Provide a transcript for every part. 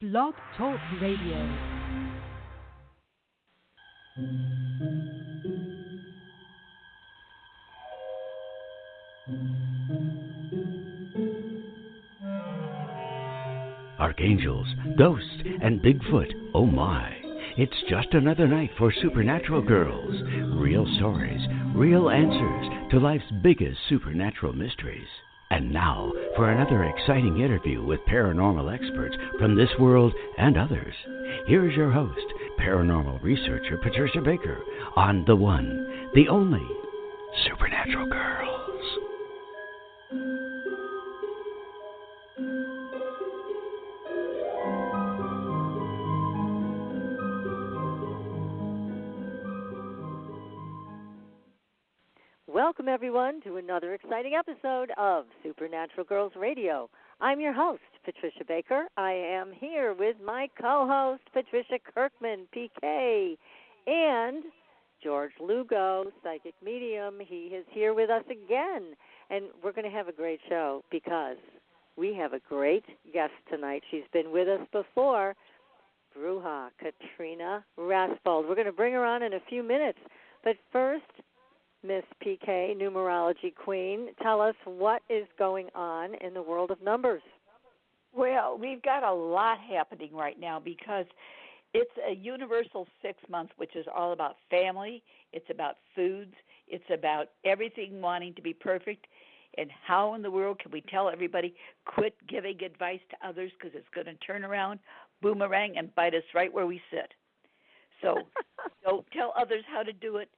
Blog Talk Radio. Archangels, ghosts, and Bigfoot, oh my. It's just another night for Supernatural Girls. Real stories, real answers to life's biggest supernatural mysteries. And now for another exciting interview with paranormal experts from this world and others. Here's your host, paranormal researcher Patricia Baker, on the one, the only Supernatural Girls. Welcome, everyone, to another exciting episode of Supernatural Girls Radio. I'm your host, Patricia Baker. I am here with my co-host, Patricia Kirkman, PK, and George Lugo, psychic medium. He is here with us again, and we're going to have a great show because we have a great guest tonight. She's been with us before, Bruja, Katrina Rasbold. We're going to bring her on in a few minutes, but first, Miss PK, numerology queen, tell us what is going on in the world of numbers. Well, we've got a lot happening right now because it's a universal 6 month, which is all about family. It's about foods. It's about everything wanting to be perfect. And how in the world can we tell everybody, quit giving advice to others because it's going to turn around, boomerang, and bite us right where we sit. So don't tell others how to do it.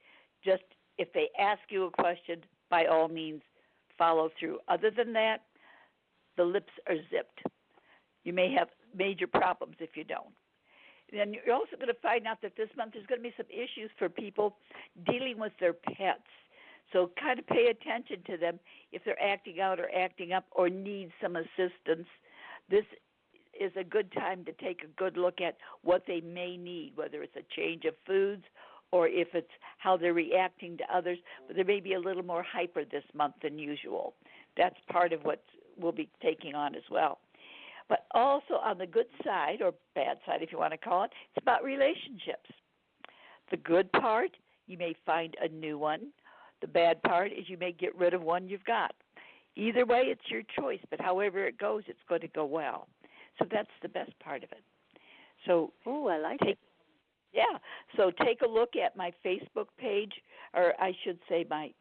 Just if they ask you a question, by all means, follow through. Other than that, the lips are zipped. You may have major problems if you don't. Then you're also going to find out that this month there's going to be some issues for people dealing with their pets. So kind of pay attention to them if they're acting out or acting up or need some assistance. This is a good time to take a good look at what they may need, whether it's a change of foods or if it's how they're reacting to others. But there may be a little more hyper this month than usual. That's part of what we'll be taking on as well. But also on the good side, or bad side if you want to call it, it's about relationships. The good part, you may find a new one. The bad part is you may get rid of one you've got. Either way, it's your choice, but however it goes, it's going to go well. So that's the best part of it. So, I like it. Yeah, so take a look at my Facebook page, or I should say my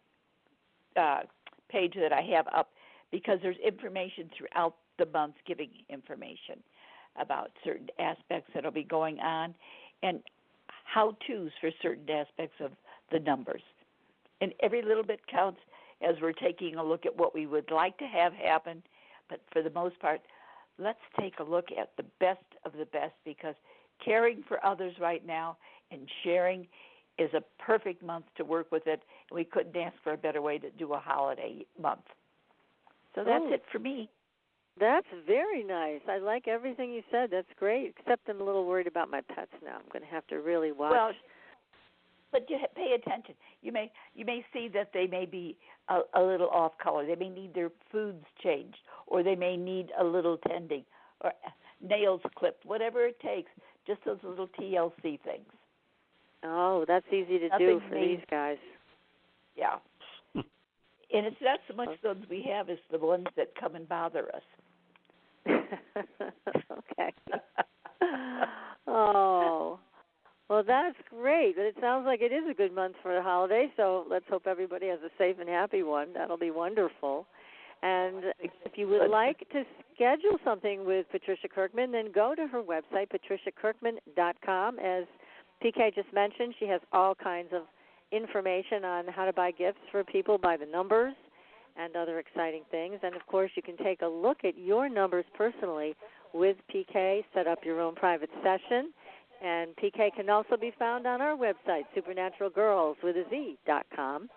page that I have up, because there's information throughout the month giving information about certain aspects that will be going on and how-tos for certain aspects of the numbers. And every little bit counts as we're taking a look at what we would like to have happen, but for the most part, let's take a look at the best of the best, because caring for others right now and sharing is a perfect month to work with it. And we couldn't ask for a better way to do a holiday month. So that's it for me. That's very nice. I like everything you said. That's great, except I'm a little worried about my pets now. I'm going to have to really watch. Well, but you pay attention. You may see that they may be a little off color. They may need their foods changed, or they may need a little tending, or nails clipped, whatever it takes. Just those little TLC things. Oh, that's easy to do for these guys. Yeah. And it's not so much those we have as the ones that come and bother us. Okay. Oh. Well, that's great. But it sounds like it is a good month for the holiday, so let's hope everybody has a safe and happy one. That'll be wonderful. And if you would like to schedule something with Patricia Kirkman, then go to her website, patriciakirkman.com. As PK just mentioned, she has all kinds of information on how to buy gifts for people by the numbers and other exciting things. And, of course, you can take a look at your numbers personally with PK, set up your own private session. And PK can also be found on our website, supernaturalgirls.com.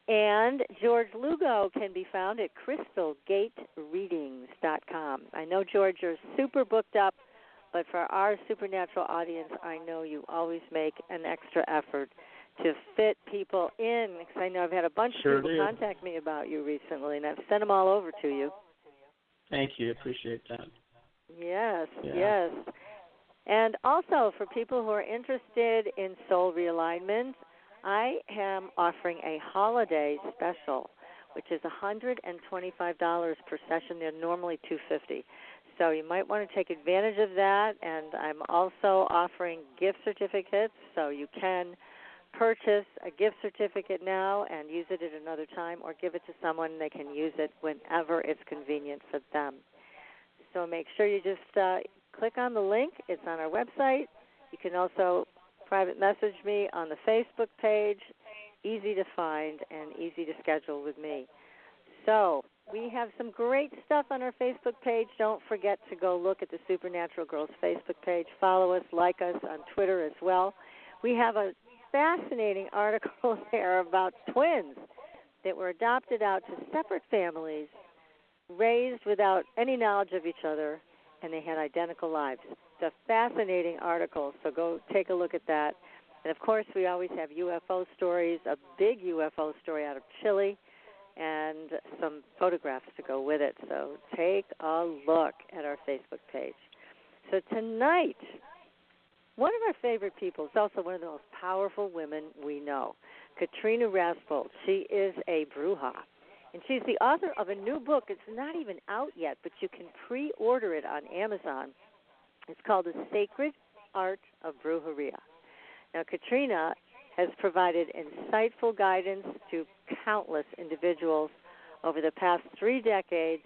And George Lugo can be found at crystalgatereadings.com. I know, George, you're super booked up, but for our supernatural audience, I know you always make an extra effort to fit people in, because I know I've had a bunch of people contact me about you recently, and I've sent them all over to you. Thank you. Appreciate that. Yes, yes. And also, for people who are interested in soul realignment, I am offering a holiday special, which is $125 per session. They're normally $250. So you might want to take advantage of that. And I'm also offering gift certificates, so you can purchase a gift certificate now and use it at another time, or give it to someone. They can use it whenever it's convenient for them. So make sure you just click on the link. It's on our website. You can also private message me on the Facebook page. Easy to find and easy to schedule with me. So we have some great stuff on our Facebook page. Don't forget to go look at the Supernatural Girls Facebook page. Follow us, like us on Twitter as well. We have a fascinating article there about twins that were adopted out to separate families, raised without any knowledge of each other, and they had identical lives. It's a fascinating article, so go take a look at that. And, of course, we always have UFO stories, a big UFO story out of Chile, and some photographs to go with it. So take a look at our Facebook page. So tonight, one of our favorite people is also one of the most powerful women we know, Katrina Rasbold. She is a Bruja. And she's the author of a new book. It's not even out yet, but you can pre-order it on Amazon. It's called The Sacred Art of Brujeria. Now, Katrina has provided insightful guidance to countless individuals over the past 3 decades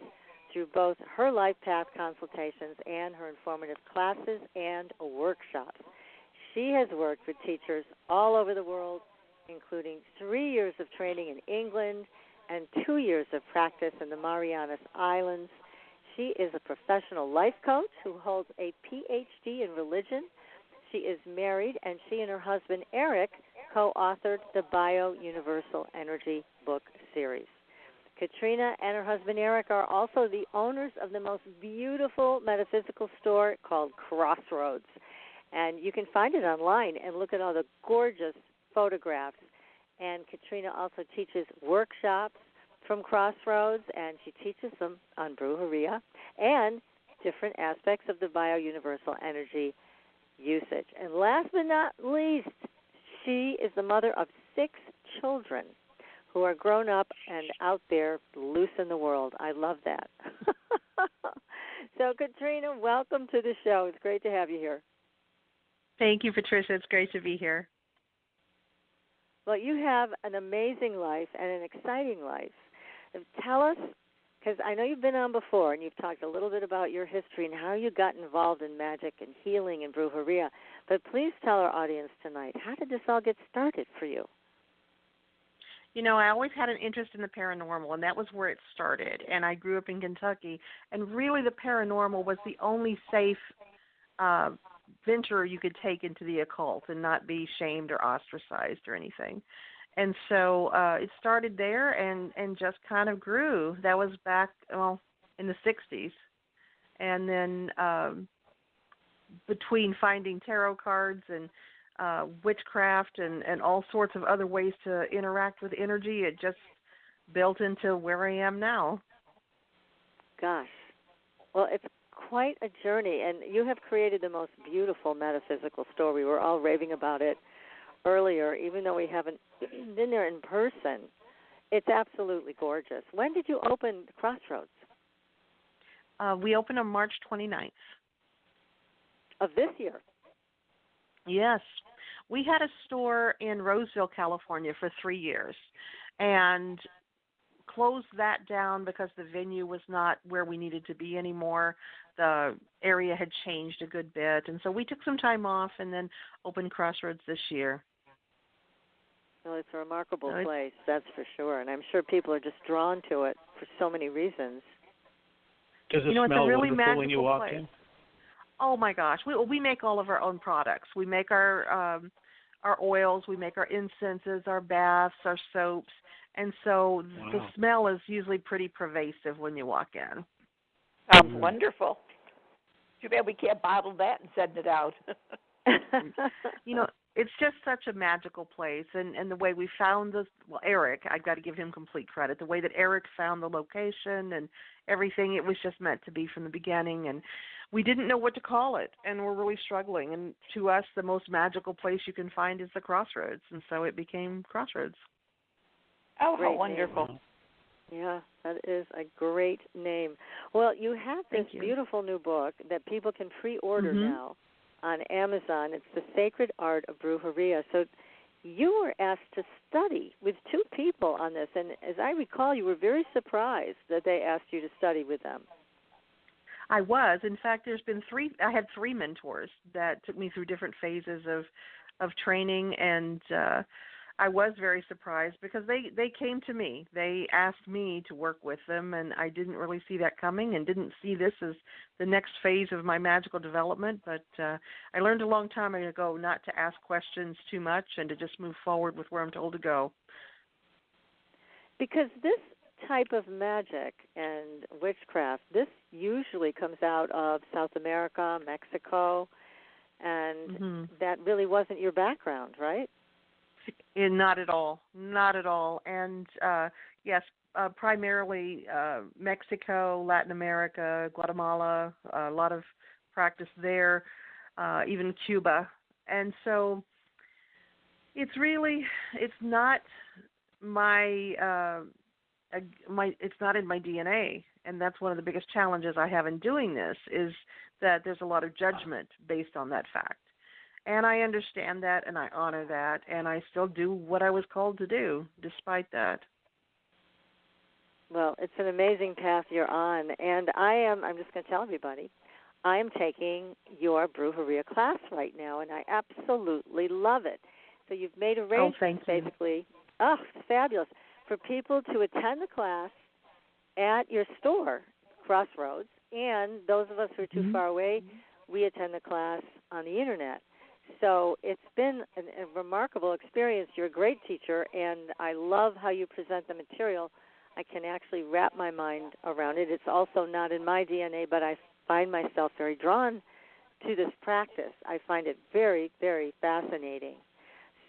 through both her life path consultations and her informative classes and workshops. She has worked with teachers all over the world, including 3 years of training in England and 2 years of practice in the Marianas Islands. She is a professional life coach who holds a Ph.D. in religion. She is married, and she and her husband, Eric, co-authored the Bio-Universal Energy book series. Katrina and her husband, Eric, are also the owners of the most beautiful metaphysical store called Crossroads. And you can find it online and look at all the gorgeous photographs. And Katrina also teaches workshops from Crossroads, and she teaches them on Brujeria and different aspects of the Bio-Universal Energy usage. And last but not least, she is the mother of 6 children who are grown up and out there loose in the world. I love that. So, Katrina, welcome to the show. It's great to have you here. Thank you, Patricia. It's great to be here. Well, you have an amazing life and an exciting life. Tell us, because I know you've been on before and you've talked a little bit about your history and how you got involved in magic and healing and brujeria, but please tell our audience tonight, how did this all get started for you? You know, I always had an interest in the paranormal, and that was where it started. And I grew up in Kentucky, and really the paranormal was the only safe venture you could take into the occult and not be shamed or ostracized or anything. And so it started there and just kind of grew. That was back, in the 60s. And then between finding tarot cards and witchcraft and all sorts of other ways to interact with energy, it just built into where I am now. Gosh. Well, it's quite a journey, and you have created the most beautiful metaphysical store. We were all raving about it earlier, even though we haven't been there in person. It's absolutely gorgeous. When did you open Crossroads? We opened on March 29th. Of this year? Yes. We had a store in Roseville, California for 3 years and closed that down because the venue was not where we needed to be anymore. The area had changed a good bit, and so we took some time off and then opened Crossroads this year. Well, it's a remarkable place, that's for sure, and I'm sure people are just drawn to it for so many reasons. Does it smell it's a really wonderful when you walk place. in? Oh my gosh, we make all of our own products. We make our oils, we make our incenses, our baths, our soaps, and so the smell is usually pretty pervasive when you walk in. Sounds wonderful. Too bad we can't bottle that and send it out. It's just such a magical place, and the way we found this, Eric, I've got to give him complete credit. The way that Eric found the location and everything, it was just meant to be from the beginning. And we didn't know what to call it, and we're really struggling. And to us, the most magical place you can find is the Crossroads, and so it became Crossroads. Oh, Great how wonderful. name. Yeah, that is a great name. Well, you have this beautiful new book that people can pre-order now on Amazon. It's The Sacred Art of Brujeria. So you were asked to study with two people on this, and as I recall, you were very surprised that they asked you to study with them. I was. In fact, I had three mentors that took me through different phases of training, and I was very surprised because they came to me. They asked me to work with them, and I didn't really see that coming and didn't see this as the next phase of my magical development. But I learned a long time ago not to ask questions too much and to just move forward with where I'm told to go. Because this type of magic and witchcraft, this usually comes out of South America, Mexico, and that really wasn't your background, right? Not at all. Not at all. And yes, primarily Mexico, Latin America, Guatemala, a lot of practice there, even Cuba. And so it's not it's not in my DNA. And that's one of the biggest challenges I have in doing this, is that there's a lot of judgment based on that fact. And I understand that, and I honor that, and I still do what I was called to do, despite that. Well, it's an amazing path you're on, and I'm just going to tell everybody, I am taking your Brujeria class right now, and I absolutely love it. So you've made arrangements, basically. Oh, it's fabulous. For people to attend the class at your store, Crossroads, and those of us who are too far away, we attend the class on the Internet. So it's been a remarkable experience. You're a great teacher, and I love how you present the material. I can actually wrap my mind around it. It's also not in my DNA, but I find myself very drawn to this practice. I find it very, very fascinating.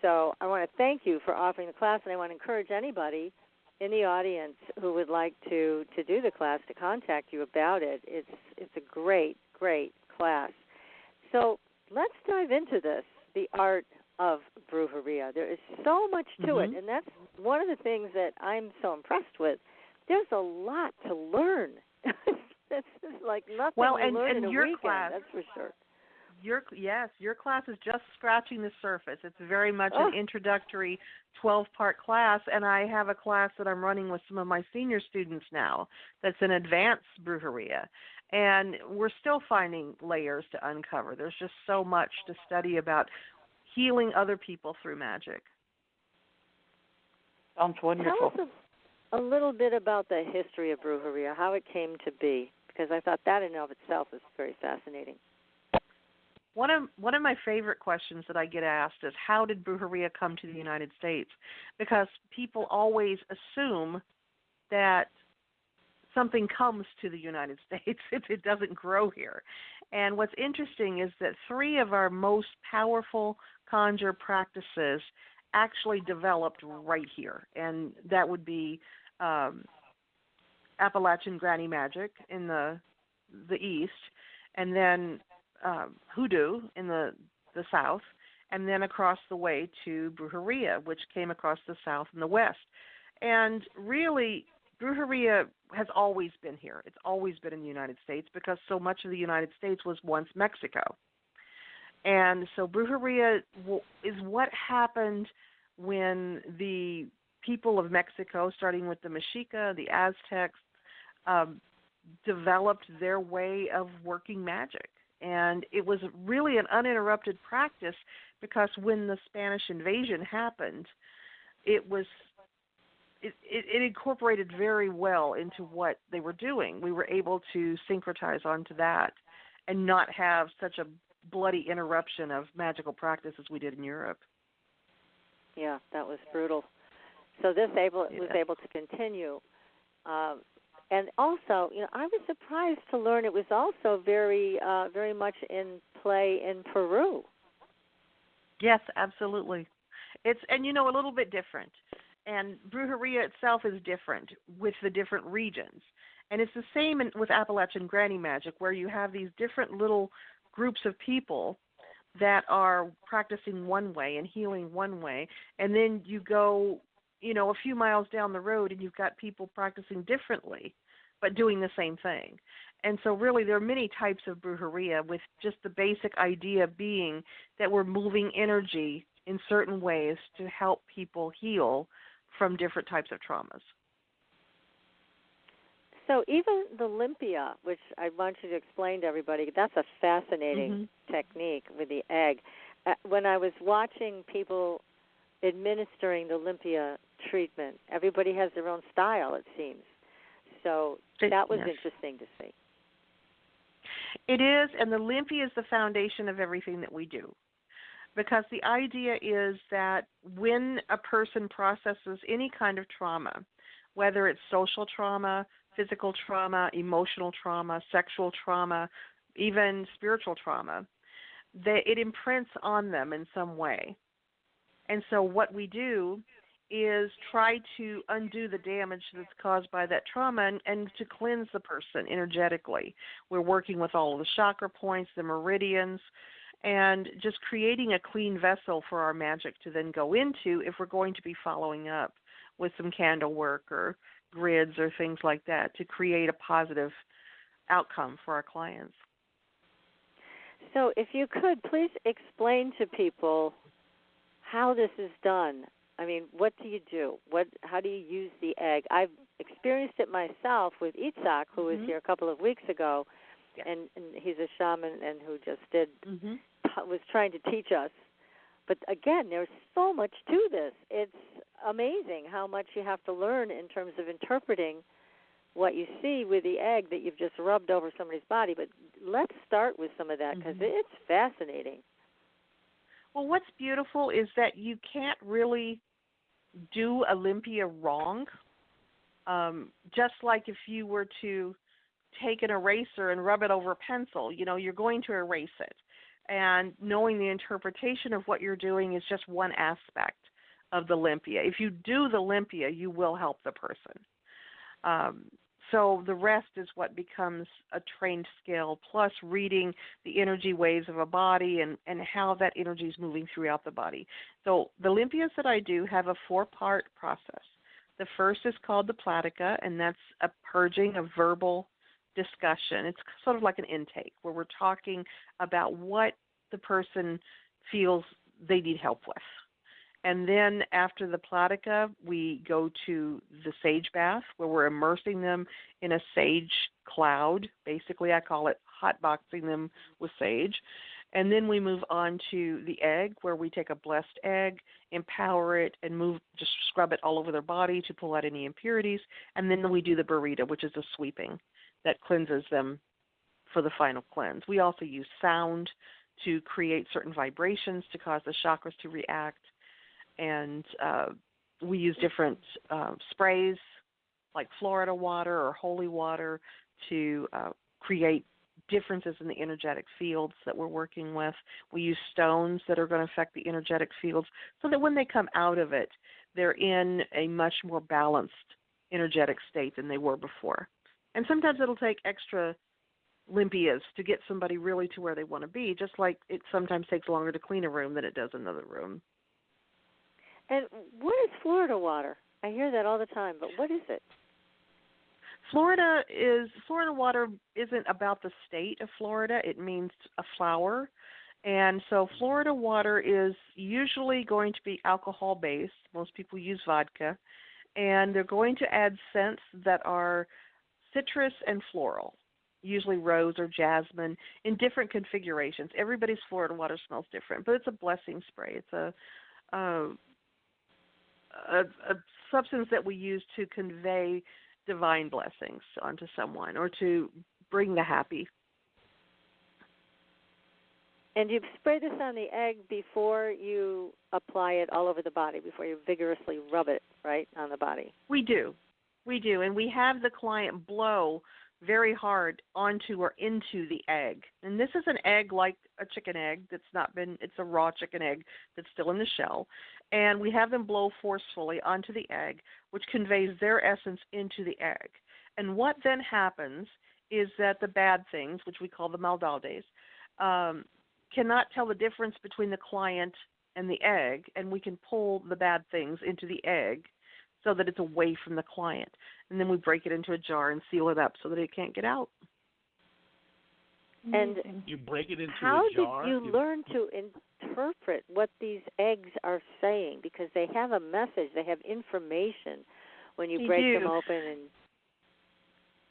So I want to thank you for offering the class, and I want to encourage anybody in the audience who would like to do the class to contact you about it. It's a great, great class. So let's dive into this, the art of Brujeria. There is so much to it, and that's one of the things that I'm so impressed with. There's a lot to learn. It's like nothing you learn in a weekend, class, that's for sure. Your class is just scratching the surface. It's very much an introductory 12-part class, and I have a class that I'm running with some of my senior students now that's an advanced Brujeria. And we're still finding layers to uncover. There's just so much to study about healing other people through magic. Sounds wonderful. Tell us a little bit about the history of Brujeria, how it came to be, because I thought that in and of itself is very fascinating. One of my favorite questions that I get asked is, how did Brujeria come to the United States? Because people always assume that something comes to the United States if it doesn't grow here. And what's interesting is that three of our most powerful conjure practices actually developed right here. And that would be Appalachian granny magic in the east, and then hoodoo in the south, and then across the way to Brujeria, which came across the south and the west. And really, Brujeria has always been here. It's always been in the United States because so much of the United States was once Mexico. And so Brujeria is what happened when the people of Mexico, starting with the Mexica, the Aztecs, developed their way of working magic. And it was really an uninterrupted practice because when the Spanish invasion happened, it incorporated very well into what they were doing. We were able to syncretize onto that and not have such a bloody interruption of magical practice as we did in Europe. Yeah, that was brutal. So this was able to continue. And also, I was surprised to learn it was also very, very much in play in Peru. Yes, absolutely. It's a little bit different. And Brujeria itself is different with the different regions. And it's the same with Appalachian Granny Magic, where you have these different little groups of people that are practicing one way and healing one way, and then you go, a few miles down the road and you've got people practicing differently but doing the same thing. And so really there are many types of brujeria, with just the basic idea being that we're moving energy in certain ways to help people heal from different types of traumas. So even the Olympia, which I want you to explain to everybody, that's a fascinating technique with the egg. When I was watching people administering the Olympia treatment, everybody has their own style, it seems. So that was interesting to see. It is, and the Olympia is the foundation of everything that we do. Because the idea is that when a person processes any kind of trauma, whether it's social trauma, physical trauma, emotional trauma, sexual trauma, even spiritual trauma, it imprints on them in some way. And so what we do is try to undo the damage that's caused by that trauma and to cleanse the person energetically. We're working with all of the chakra points, the meridians, and just creating a clean vessel for our magic to then go into if we're going to be following up with some candle work or grids or things like that to create a positive outcome for our clients. So if you could, please explain to people how this is done. I mean, what do you do? How do you use the egg? I've experienced it myself with Itzhak, who was here a couple of weeks ago, and he's a shaman and who just was trying to teach us. But again, there's so much to this. It's amazing how much you have to learn in terms of interpreting what you see with the egg that you've just rubbed over somebody's body. But let's start with some of that because it's fascinating. Well, what's beautiful is that you can't really do Olympia wrong. Just like if you were to take an eraser and rub it over a pencil, you're going to erase it. And knowing the interpretation of what you're doing is just one aspect of the Olympia. If you do the Olympia, you will help the person. So the rest is what becomes a trained skill, plus reading the energy waves of a body and how that energy is moving throughout the body. So the Olympias that I do have a 4-part process. The first is called the Platica, and that's a purging of verbal discussion. It's sort of like an intake where we're talking about what the person feels they need help with. And then after the Platica, we go to the sage bath where we're immersing them in a sage cloud. Basically, I call it hotboxing them with sage. And then we move on to the egg where we take a blessed egg, empower it, and just scrub it all over their body to pull out any impurities. And then we do the burrito, which is a sweeping that cleanses them for the final cleanse. We also use sound to create certain vibrations to cause the chakras to react. And we use different sprays like Florida water or holy water to create differences in the energetic fields that we're working with. We use stones that are going to affect the energetic fields so that when they come out of it, they're in a much more balanced energetic state than they were before. And sometimes it'll take extra Olympias to get somebody really to where they want to be, just like it sometimes takes longer to clean a room than it does another room. And what is Florida water? I hear that all the time, but what is it? Florida water isn't about the state of Florida. It means a flower. And so Florida water is usually going to be alcohol-based. Most people use vodka. And they're going to add scents that are citrus and floral, usually rose or jasmine, in different configurations. Everybody's Florida water smells different, but it's a blessing spray. It's a substance that we use to convey divine blessings onto someone or to bring the happy. And you spray this on the egg before you apply it all over the body, before you vigorously rub it, right, on the body? We do. And we have the client blow very hard onto or into the egg. And this is an egg like a chicken egg it's a raw chicken egg that's still in the shell. And we have them blow forcefully onto the egg, which conveys their essence into the egg. And what then happens is that the bad things, which we call the maldades, cannot tell the difference between the client and the egg, and we can pull the bad things into the egg so that it's away from the client. And then we break it into a jar and seal it up so that it can't get out. And you break it into how a jar? did you learn to interpret what these eggs are saying? Because they have a message, they have information when you break them open. And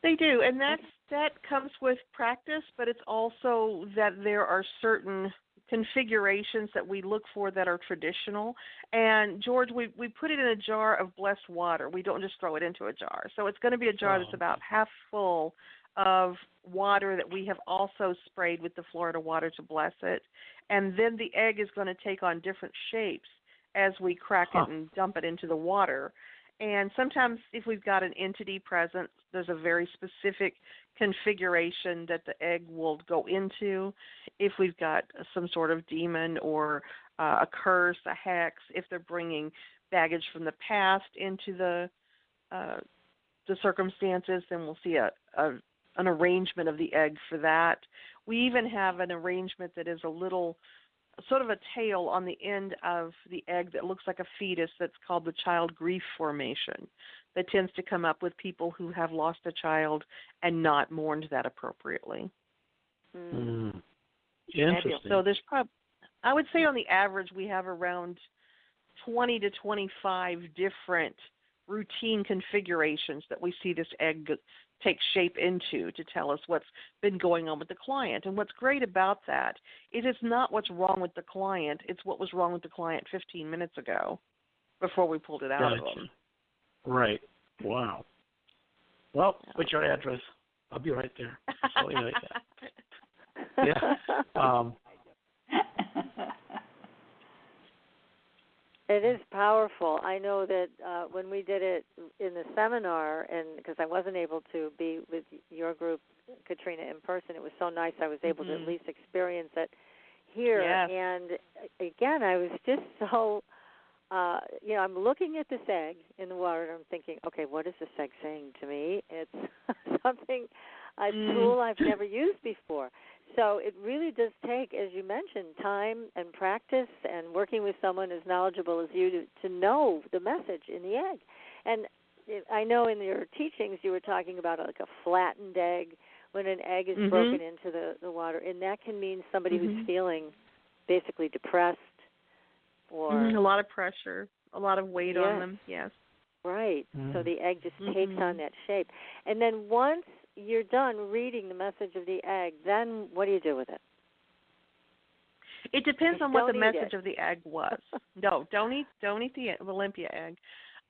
they do, and that comes with practice, but it's also that there are certain configurations that we look for that are traditional. And, George, we put it in a jar of blessed water. We don't just throw it into a jar. So it's going to be a jar that's about half full of water that we have also sprayed with the Florida water to bless it. And then the egg is going to take on different shapes as we crack it and dump it into the water. And sometimes if we've got an entity present, there's a very specific configuration that the egg will go into. If we've got some sort of demon or a curse, a hex, if they're bringing baggage from the past into the circumstances, then we'll see an arrangement of the egg for that. We even have an arrangement that is a little sort of a tail on the end of the egg that looks like a fetus that's called the child grief formation, that tends to come up with people who have lost a child and not mourned that appropriately. Interesting. So there's I would say on the average we have around 20 to 25 different routine configurations that we see this egg take shape into to tell us what's been going on with the client. And what's great about that is it's not what's wrong with the client, it's what was wrong with the client 15 minutes ago before we pulled it out of them. Right. Wow. Well, what's your address? I'll be right there. Something like that. Yeah. It is powerful. I know that when we did it in the seminar, and because I wasn't able to be with your group, Katrina, in person, it was so nice I was able to at least experience it here. Yes. And again, I was just so, I'm looking at this egg in the water, and I'm thinking, okay, what is this egg saying to me? It's something, a tool I've never used before. So it really does take, as you mentioned, time and practice and working with someone as knowledgeable as you to know the message in the egg. And I know in your teachings you were talking about like a flattened egg when an egg is broken into the water, and that can mean somebody who's feeling basically depressed or a lot of pressure, a lot of weight on them, yes. Right. So the egg just takes on that shape. And then once you're done reading the message of the egg, then what do you do with it? It depends on what the message of the egg was. No, don't eat the Olympia egg.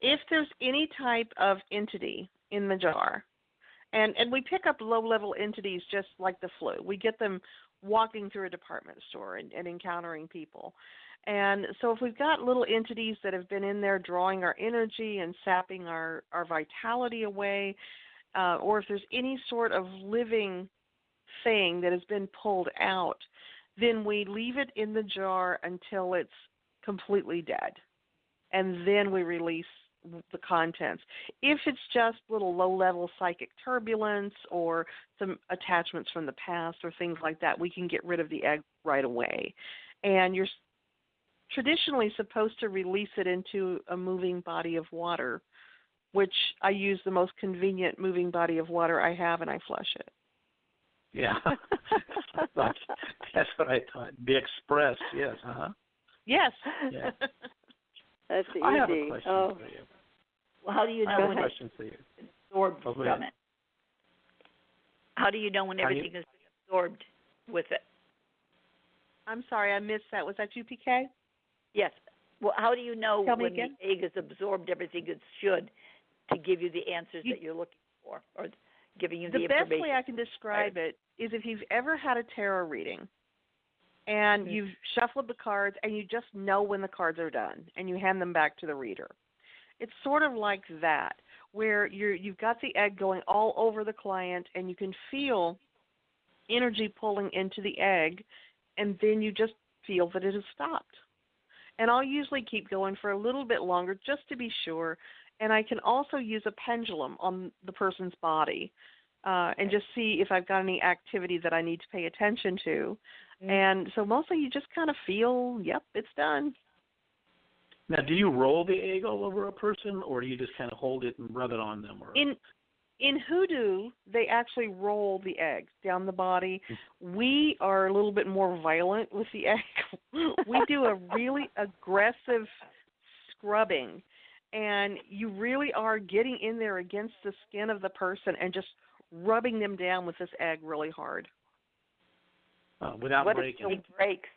If there's any type of entity in the jar, and we pick up low-level entities just like the flu. We get them walking through a department store and encountering people. And so if we've got little entities that have been in there drawing our energy and sapping our vitality away, or if there's any sort of living thing that has been pulled out, then we leave it in the jar until it's completely dead. And then we release the contents. If it's just little low-level psychic turbulence or some attachments from the past or things like that, we can get rid of the egg right away. And you're traditionally supposed to release it into a moving body of water, which I use the most convenient moving body of water I have, and I flush it. Yeah. That's what I thought. The Express, yes. Yes. Yeah. That's easy. I have a question for you. Well, how do you know when it's absorbed from it? How do you know when everything is absorbed with it? I'm sorry, I missed that. Was that you, PK? Yes. Well, how do you know when the egg has absorbed everything it should to give you the answers that you're looking for, or giving you the information? The best way I can describe it is if you've ever had a tarot reading and you've shuffled the cards and you just know when the cards are done and you hand them back to the reader. It's sort of like that, where you've got the egg going all over the client and you can feel energy pulling into the egg, and then you just feel that it has stopped. And I'll usually keep going for a little bit longer just to be sure. And I can also use a pendulum on the person's body and just see if I've got any activity that I need to pay attention to. Mm-hmm. And so mostly you just kind of feel, yep, it's done. Now, do you roll the egg all over a person, or do you just kind of hold it and rub it on them? Or... In hoodoo, they actually roll the egg down the body. We are a little bit more violent with the egg. We do a really aggressive scrubbing, and you really are getting in there against the skin of the person and just rubbing them down with this egg really hard. Without breaking. It breaks?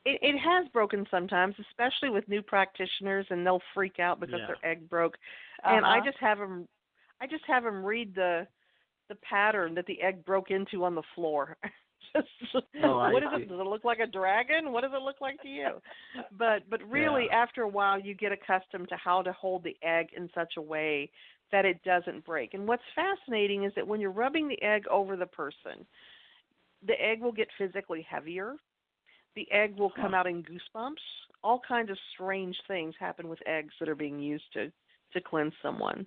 It has broken sometimes, especially with new practitioners, and they'll freak out because their egg broke. And I just have them read the pattern that the egg broke into on the floor. What is it? Does it look like a dragon? What does it look like to you? But really, after a while, you get accustomed to how to hold the egg in such a way that it doesn't break. And what's fascinating is that when you're rubbing the egg over the person, the egg will get physically heavier. The egg will come out in goosebumps. All kinds of strange things happen with eggs that are being used to cleanse someone.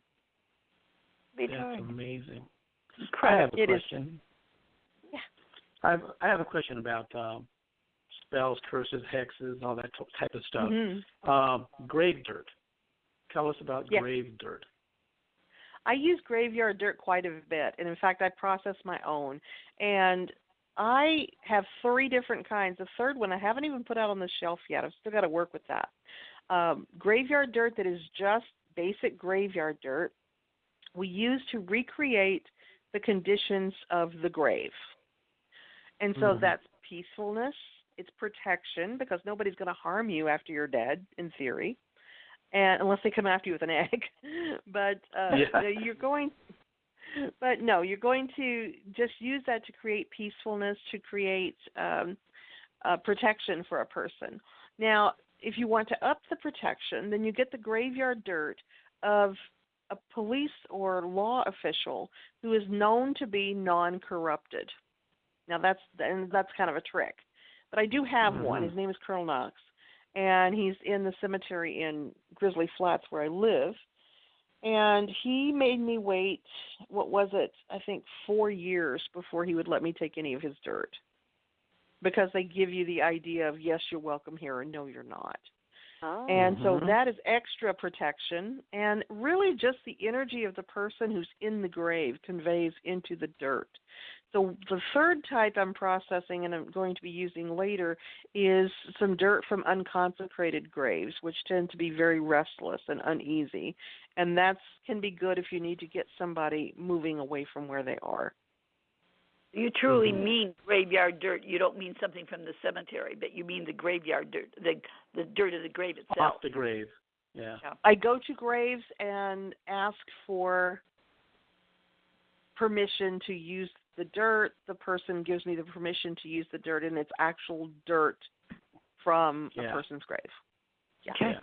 That's amazing. I have a question. I have a question about spells, curses, hexes, all that type of stuff. Mm-hmm. Grave dirt. Tell us about grave dirt. I use graveyard dirt quite a bit, and in fact, I process my own. And I have 3 different kinds. The third one I haven't even put out on the shelf yet. I've still got to work with that. Graveyard dirt that is just basic graveyard dirt we use to recreate the conditions of the grave. And so that's peacefulness, it's protection, because nobody's going to harm you after you're dead, in theory, and unless they come after you with an egg. But you're going to just use that to create peacefulness, to create protection for a person. Now, if you want to up the protection, then you get the graveyard dirt of a police or law official who is known to be non-corrupted. Now, that's kind of a trick. But I do have one. His name is Colonel Knox, and he's in the cemetery in Grizzly Flats where I live. And he made me wait, 4 years before he would let me take any of his dirt. Because they give you the idea of, yes, you're welcome here, and no, you're not. Oh. And so that is extra protection, and really just the energy of the person who's in the grave conveys into the dirt. So the third type I'm processing and I'm going to be using later is some dirt from unconsecrated graves, which tend to be very restless and uneasy. And that can be good if you need to get somebody moving away from where they are. You truly mean graveyard dirt. You don't mean something from the cemetery, but you mean the graveyard dirt, the dirt of the grave itself. Off the grave, yeah. I go to graves and ask for permission to use the dirt. The person gives me the permission to use the dirt, and it's actual dirt from a person's grave. Yeah. Okay.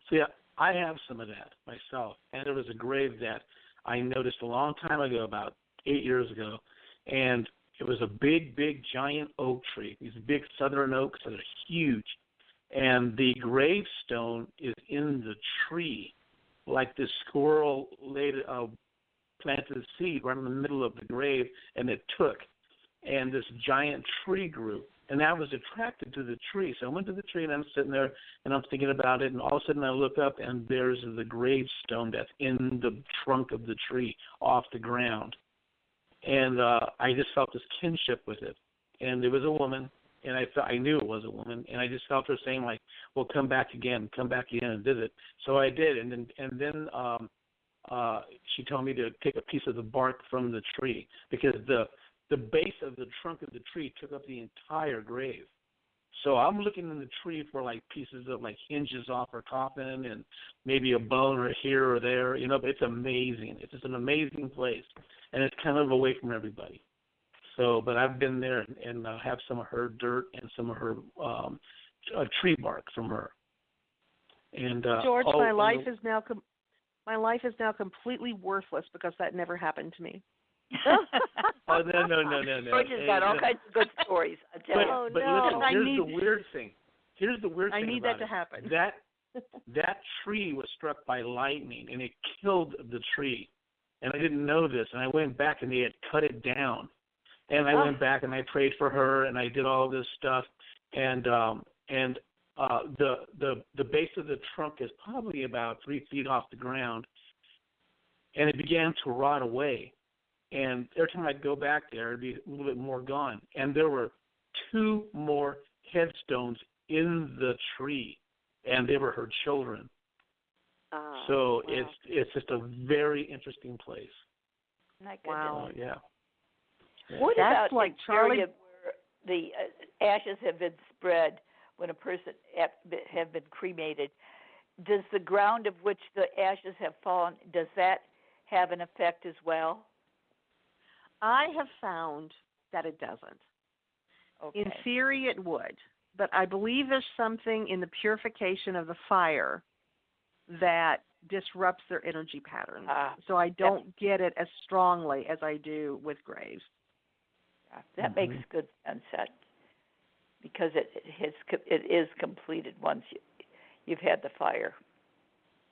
So, I have some of that myself, and there was a grave that I noticed a long time ago, about 8 years ago, and it was a big, giant oak tree. These big southern oaks that are huge. And the gravestone is in the tree, like this squirrel planted a seed right in the middle of the grave, and it took. And this giant tree grew. And I was attracted to the tree. So I went to the tree, and I'm sitting there, and I'm thinking about it. And all of a sudden I look up, and there's the gravestone that's in the trunk of the tree off the ground. And I just felt this kinship with it. And it was a woman, and I knew it was a woman, and I just felt her saying, like, well, come back again and visit. So I did, and then she told me to take a piece of the bark from the tree, because the base of the trunk of the tree took up the entire grave. So I'm looking in the tree for, like, pieces of, like, hinges off her coffin and maybe a bone or here or there, but it's amazing. It's just an amazing place, and it's kind of away from everybody. So, but I've been there and have some of her dirt and some of her tree bark from her. And George, my life is now completely worthless because that never happened to me. Oh, no. George has got all kinds of good stories. I tell you. But listen, here's the weird thing. I need that to happen. that tree was struck by lightning, and it killed the tree. And I didn't know this, and I went back, and they had cut it down. And I went back, and I prayed for her, and I did all this stuff. And the base of the trunk is probably about 3 feet off the ground, and it began to rot away. And every time I'd go back there, it'd be a little bit more gone. And there were 2 more headstones in the tree, and they were her children. So wow. it's just a very interesting place. Wow. Yeah. What That's about like an Charlie. area where the ashes have been spread when a person have been cremated? Does the ground of which the ashes have fallen, does that have an effect as well? I have found that it doesn't. Okay. In theory, it would, but I believe there's something in the purification of the fire that disrupts their energy patterns. So I don't get it as strongly as I do with graves. Yeah, that makes good sense, because it is completed once you've had the fire.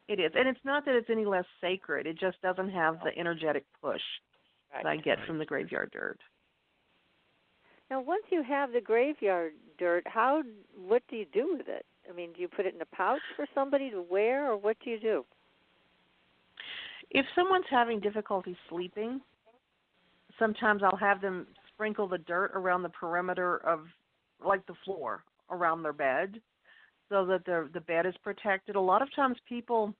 It is, and it's not that it's any less sacred. It just doesn't have the energetic push that I get from the graveyard dirt. Now, once you have the graveyard dirt, what do you do with it? I mean, do you put it in a pouch for somebody to wear, or what do you do? If someone's having difficulty sleeping, sometimes I'll have them sprinkle the dirt around the perimeter of, like, the floor around their bed, so that the bed is protected. A lot of times people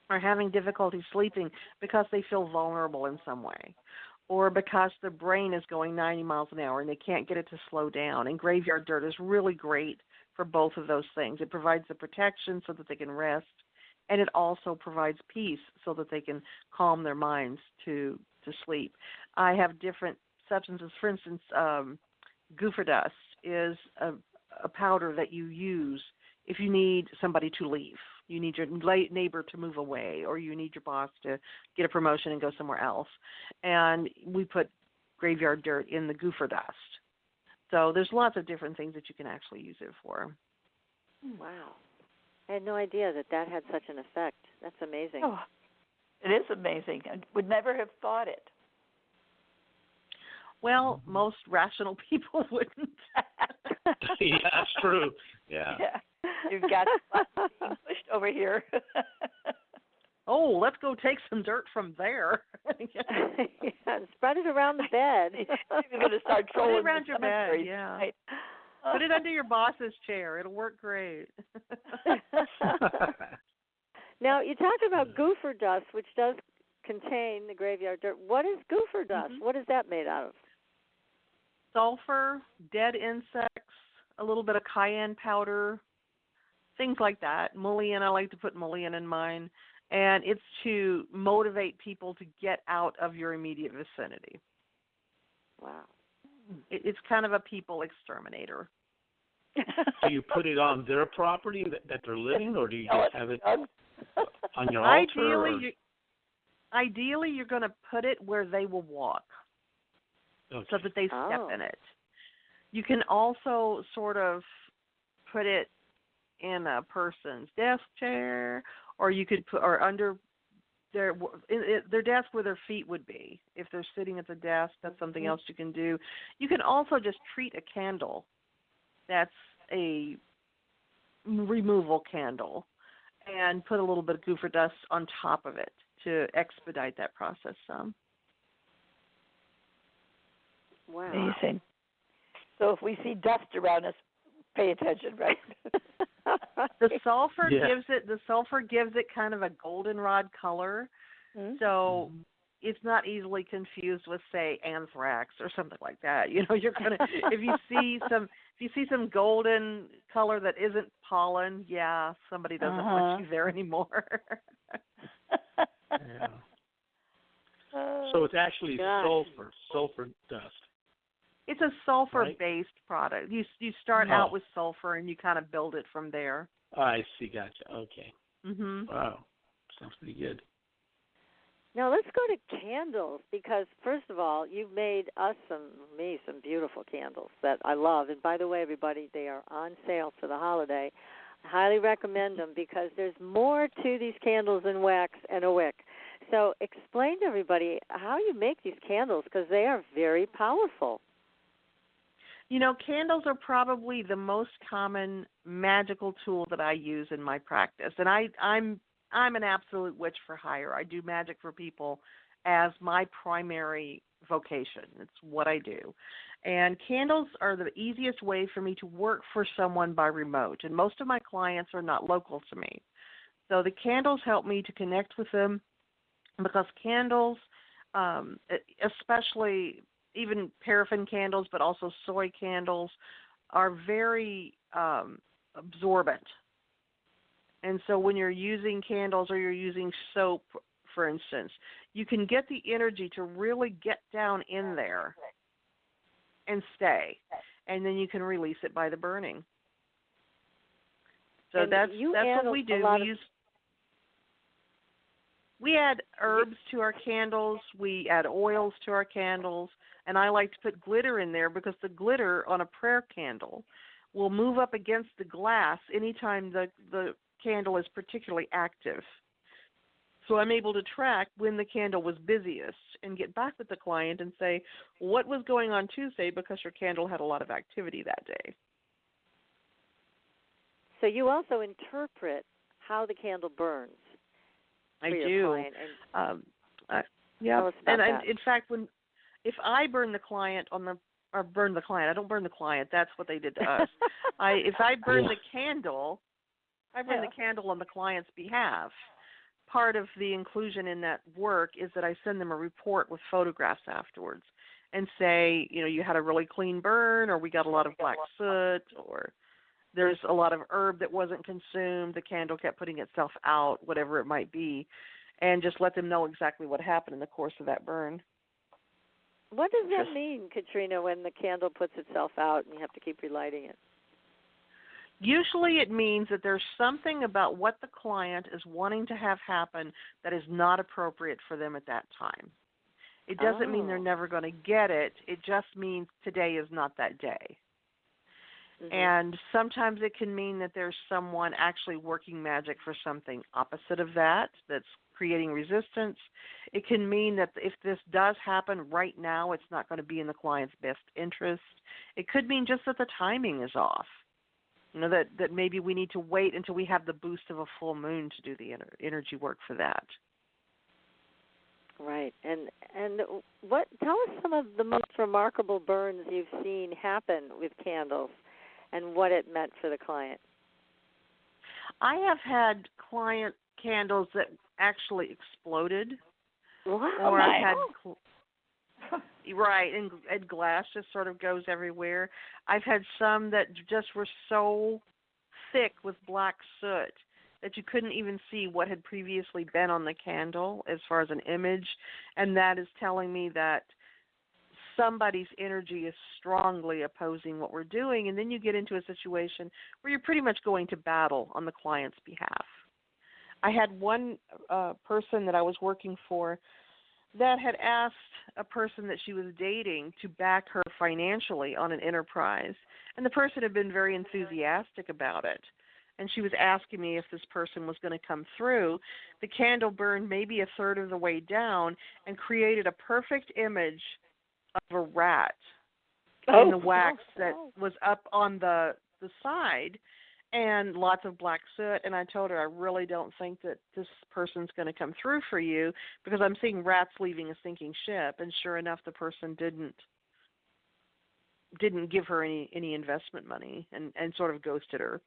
are having difficulty sleeping because they feel vulnerable in some way, or because their brain is going 90 miles an hour and they can't get it to slow down. And graveyard dirt is really great for both of those things. It provides the protection so that they can rest, and it also provides peace so that they can calm their minds to sleep. I have different substances. For instance, gopher dust is a powder that you use if you need somebody to leave. You need your neighbor to move away, or you need your boss to get a promotion and go somewhere else. And we put graveyard dirt in the gopher dust. So there's lots of different things that you can actually use it for. Wow. I had no idea that had such an effect. That's amazing. Oh, it is amazing. I would never have thought it. Well, most rational people wouldn't. Yeah, that's true. Yeah. You've got being pushed over here. Oh, let's go take some dirt from there. Yeah, spread it around the bed. You're going to start trolling Put it around your bed, yeah. Right. Put it under your boss's chair. It'll work great. Now, you talked about gopher dust, which does contain the graveyard dirt. What is gopher dust? What is that made out of? Sulfur, dead insects, a little bit of cayenne powder, things like that. Mullein, I like to put mullein in mine. And it's to motivate people to get out of your immediate vicinity. Wow. It's kind of a people exterminator. Do you put it on their property that they're living, or do you just have it on your altar? Ideally, you're going to put it where they will walk, so that they step in it. You can also sort of put it in a person's desk chair, or you could put under their desk where their feet would be. If they're sitting at the desk, that's something else you can do. You can also just treat a candle. That's a removal candle, and put a little bit of gopher dust on top of it to expedite that process some. Wow. Amazing. So if we see dust around us, pay attention, right? The sulfur gives it kind of a goldenrod color, so it's not easily confused with, say, anthrax or something like that. You know, you're gonna if you see some golden color that isn't pollen, somebody doesn't want you there anymore. Yeah. So it's actually sulfur dust. It's a sulfur-based product. You start out with sulfur, and you kind of build it from there. I see. Gotcha. Okay. Mhm. Wow. Sounds pretty good. Now let's go to candles, because first of all, you've made some beautiful candles that I love. And by the way, everybody, they are on sale for the holiday. I highly recommend them because there's more to these candles than wax and a wick. So explain to everybody how you make these candles because they are very powerful. You know, candles are probably the most common magical tool that I use in my practice. And I'm an absolute witch for hire. I do magic for people as my primary vocation. It's what I do. And candles are the easiest way for me to work for someone by remote. And most of my clients are not local to me. So the candles help me to connect with them because candles, especially even paraffin candles, but also soy candles, are very absorbent. And so when you're using candles or you're using soap, for instance, you can get the energy to really get down in there and stay, and then you can release it by the burning. So and that's what we do. We add herbs to our candles. We add oils to our candles. And I like to put glitter in there because the glitter on a prayer candle will move up against the glass anytime the candle is particularly active. So I'm able to track when the candle was busiest and get back with the client and say, what was going on Tuesday because your candle had a lot of activity that day. So you also interpret how the candle burns. I do. Yeah, and in fact, if I burn the client I don't burn the client. That's what they did to us. If I burn the candle, I burn the candle on the client's behalf. Part of the inclusion in that work is that I send them a report with photographs afterwards and say, you know, you had a really clean burn, or we got a lot of black soot, or there's a lot of herb that wasn't consumed, the candle kept putting itself out, whatever it might be, and just let them know exactly what happened in the course of that burn. What does that mean, Katrina, when the candle puts itself out and you have to keep relighting it? Usually it means that there's something about what the client is wanting to have happen that is not appropriate for them at that time. It doesn't mean they're never going to get it. It just means today is not that day. Mm-hmm. And sometimes it can mean that there's someone actually working magic for something opposite of that, that's creating resistance. It can mean that if this does happen right now, it's not going to be in the client's best interest. It could mean just that the timing is off. You know, that maybe we need to wait until we have the boost of a full moon to do the energy work for that. Right. And tell us some of the most remarkable burns you've seen happen with candles and what it meant for the client. I have had client candles that actually exploded. Wow. Or I've had right, and glass just sort of goes everywhere. I've had some that just were so thick with black soot that you couldn't even see what had previously been on the candle as far as an image, and that is telling me that somebody's energy is strongly opposing what we're doing, and then you get into a situation where you're pretty much going to battle on the client's behalf. I had one person that I was working for that had asked a person that she was dating to back her financially on an enterprise, and the person had been very enthusiastic about it. And she was asking me if this person was going to come through. The candle burned maybe a third of the way down and created a perfect image of a rat in the wax that was up on the side, and lots of black soot. And I told her, I really don't think that this person's going to come through for you because I'm seeing rats leaving a sinking ship. And sure enough, the person didn't give her any investment money and sort of ghosted her.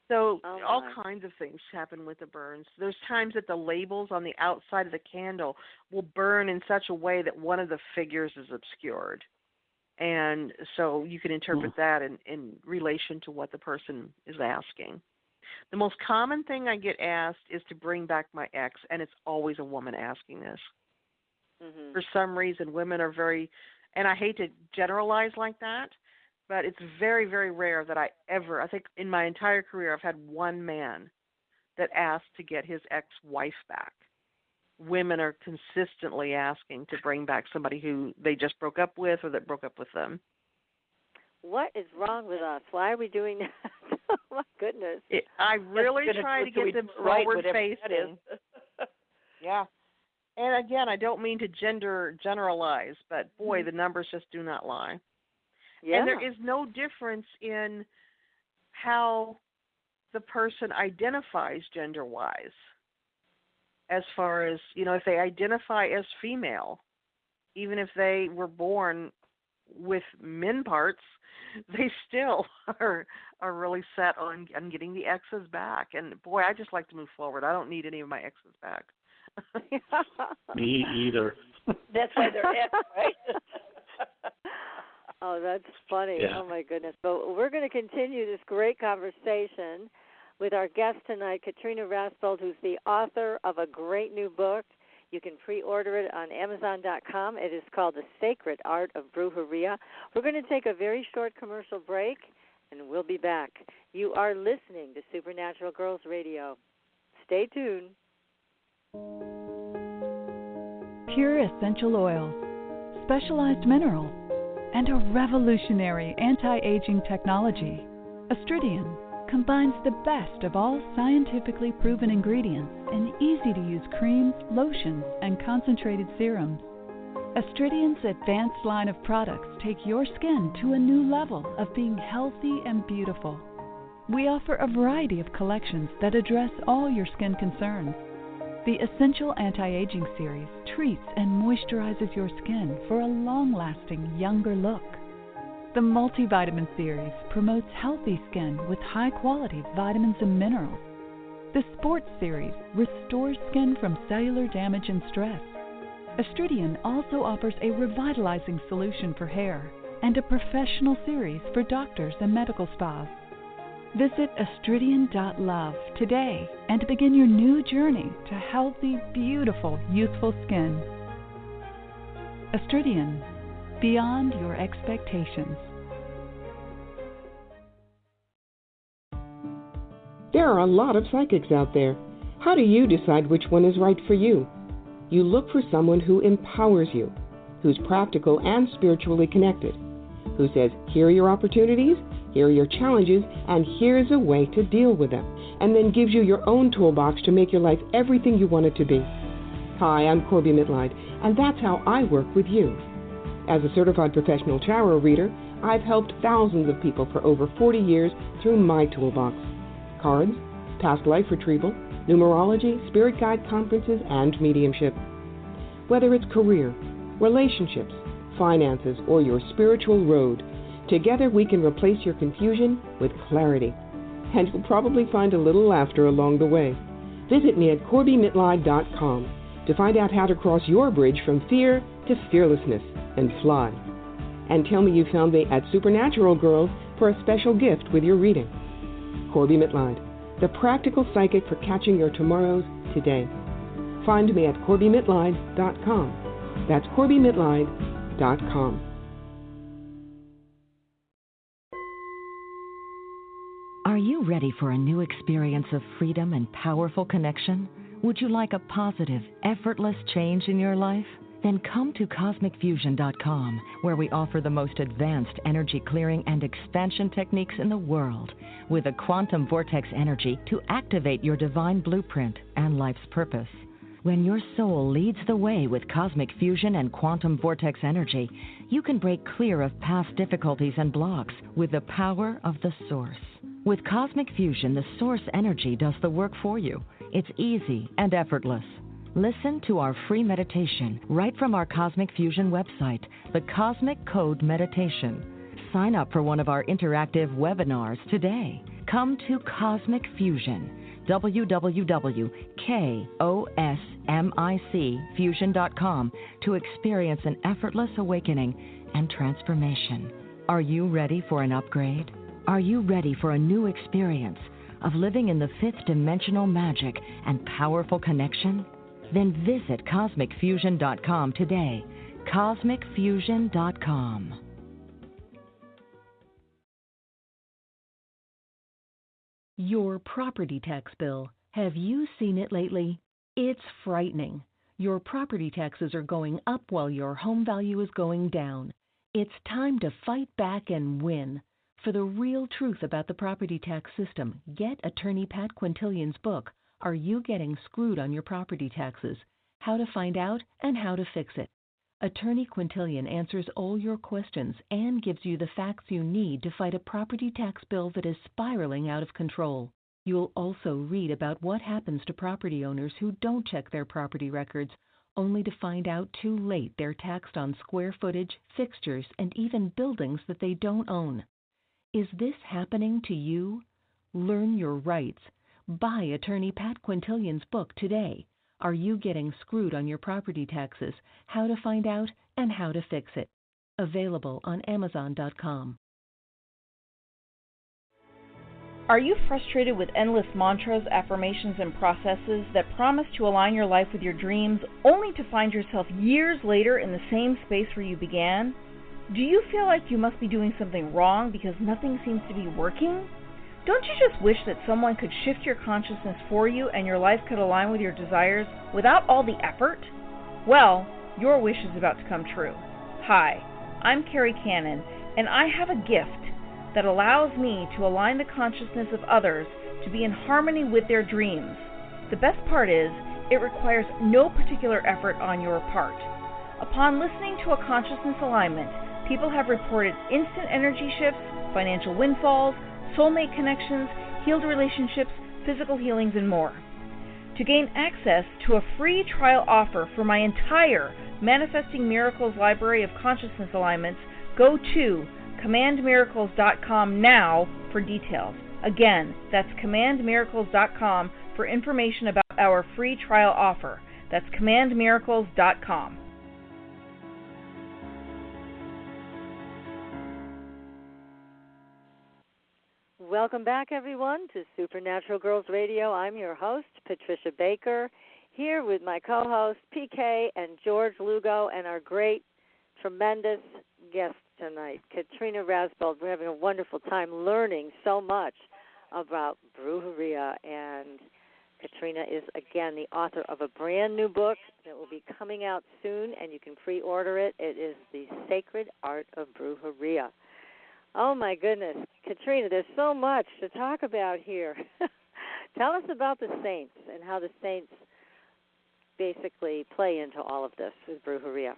So all kinds of things happen with the burns. There's times that the labels on the outside of the candle will burn in such a way that one of the figures is obscured. And so you can interpret that in relation to what the person is asking. The most common thing I get asked is to bring back my ex, and it's always a woman asking this. Mm-hmm. For some reason, women are very, and I hate to generalize like that, but it's very, very rare that I think in my entire career I've had one man that asked to get his ex-wife back. Women are consistently asking to bring back somebody who they just broke up with or that broke up with them. What is wrong with us? Why are we doing that? Oh, my goodness. I really try to get them forward facing. Yeah. And again, I don't mean to generalize, but boy, the numbers just do not lie. Yeah. And there is no difference in how the person identifies gender-wise. As far as, if they identify as female, even if they were born with men parts, they still are really set on getting the X's back. And boy, I just like to move forward. I don't need any of my X's back. Me either. That's why they're X, right? Oh, that's funny. Yeah. Oh, my goodness. But we're going to continue this great conversation with our guest tonight, Katrina Rasbold, who's the author of a great new book. You can pre-order it on Amazon.com. It is called The Sacred Art of Brujeria. We're going to take a very short commercial break, and we'll be back. You are listening to Supernatural Girls Radio. Stay tuned. Pure essential oils, specialized minerals, and a revolutionary anti-aging technology. Astridian combines the best of all scientifically proven ingredients in easy-to-use creams, lotions, and concentrated serums. Astridian's advanced line of products take your skin to a new level of being healthy and beautiful. We offer a variety of collections that address all your skin concerns. The Essential Anti-Aging Series treats and moisturizes your skin for a long-lasting, younger look. The Multivitamin Series promotes healthy skin with high-quality vitamins and minerals. The Sports Series restores skin from cellular damage and stress. Astridian also offers a revitalizing solution for hair and a professional series for doctors and medical spas. Visit astridian.love today and begin your new journey to healthy, beautiful, youthful skin. Astridian, beyond your expectations. There are a lot of psychics out there. How do you decide which one is right for you? You look for someone who empowers you, who's practical and spiritually connected, who says, here are your opportunities, here are your challenges, and here's a way to deal with them, and then gives you your own toolbox to make your life everything you want it to be. Hi, I'm Corby Mitleid, and that's how I work with you. As a certified professional tarot reader, I've helped thousands of people for over 40 years through my toolbox. Cards, past life retrieval, numerology, spirit guide conferences, and mediumship. Whether it's career, relationships, finances, or your spiritual road, together we can replace your confusion with clarity. And you'll probably find a little laughter along the way. Visit me at CorbyMitleid.com to find out how to cross your bridge from fear to fearlessness and fly. And tell me you found me at Supernatural Girls for a special gift with your reading. Corby Mitleid, the practical psychic for catching your tomorrows today. Find me at CorbyMitleid.com. That's CorbyMitleid.com. Are you ready for a new experience of freedom and powerful connection? Would you like a positive, effortless change in your life? Then come to CosmicFusion.com, where we offer the most advanced energy clearing and expansion techniques in the world, with a quantum vortex energy to activate your divine blueprint and life's purpose. When your soul leads the way with cosmic fusion and quantum vortex energy, you can break clear of past difficulties and blocks with the power of the source. With cosmic fusion, the source energy does the work for you. It's easy and effortless. Listen to our free meditation right from our Cosmic Fusion website, the Cosmic Code Meditation. Sign up for one of our interactive webinars today. Come to Cosmic Fusion, www.KOSMICfusion.com, to experience an effortless awakening and transformation. Are you ready for an upgrade? Are you ready for a new experience of living in the fifth dimensional magic and powerful connection? Then visit CosmicFusion.com today. CosmicFusion.com. Your property tax bill. Have you seen it lately? It's frightening. Your property taxes are going up while your home value is going down. It's time to fight back and win. For the real truth about the property tax system, get attorney Pat Quintilian's book, Are You Getting Screwed on Your Property Taxes? How to Find Out and How to Fix It. Attorney Quintilian answers all your questions and gives you the facts you need to fight a property tax bill that is spiraling out of control. You'll also read about what happens to property owners who don't check their property records, only to find out too late they're taxed on square footage, fixtures, and even buildings that they don't own. Is this happening to you? Learn your rights. Buy attorney Pat Quintilian's book today. Are You Getting Screwed on Your Property Taxes? How to Find Out and How to Fix It. Available on Amazon.com. Are you frustrated with endless mantras, affirmations, and processes that promise to align your life with your dreams, only to find yourself years later in the same space where you began? Do you feel like you must be doing something wrong because nothing seems to be working? Don't you just wish that someone could shift your consciousness for you and your life could align with your desires without all the effort? Well, your wish is about to come true. Hi, I'm Carrie Cannon, and I have a gift that allows me to align the consciousness of others to be in harmony with their dreams. The best part is, it requires no particular effort on your part. Upon listening to a consciousness alignment, people have reported instant energy shifts, financial windfalls, soulmate connections, healed relationships, physical healings, and more. To gain access to a free trial offer for my entire Manifesting Miracles library of consciousness alignments, go to commandmiracles.com now for details. Again, that's commandmiracles.com for information about our free trial offer. That's commandmiracles.com. Welcome back, everyone, to Supernatural Girls Radio. I'm your host, Patricia Baker, here with my co-host, PK, and George Lugo, and our great, tremendous guest tonight, Katrina Rasbold. We're having a wonderful time learning so much about Brujeria, and Katrina is, again, the author of a brand new book that will be coming out soon, and you can pre-order it. It is The Sacred Art of Brujeria. Oh, my goodness. Katrina, there's so much to talk about here. Tell us about the saints and how the saints basically play into all of this with Brujeria.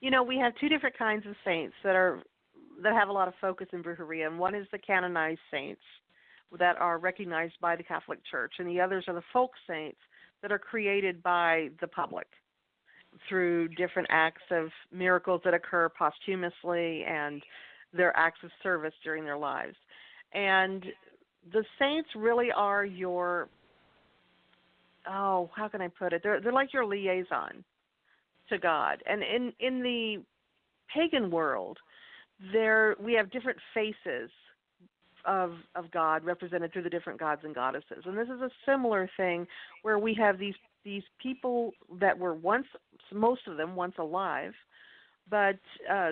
You know, we have two different kinds of saints that have a lot of focus in Brujeria, and one is the canonized saints that are recognized by the Catholic Church, and the others are the folk saints that are created by the public through different acts of miracles that occur posthumously and their acts of service during their lives. And the saints really are your, how can I put it? They're like your liaison to God. And in the pagan world, we have different faces of God represented through the different gods and goddesses. And this is a similar thing where we have these people that were most of them once alive, but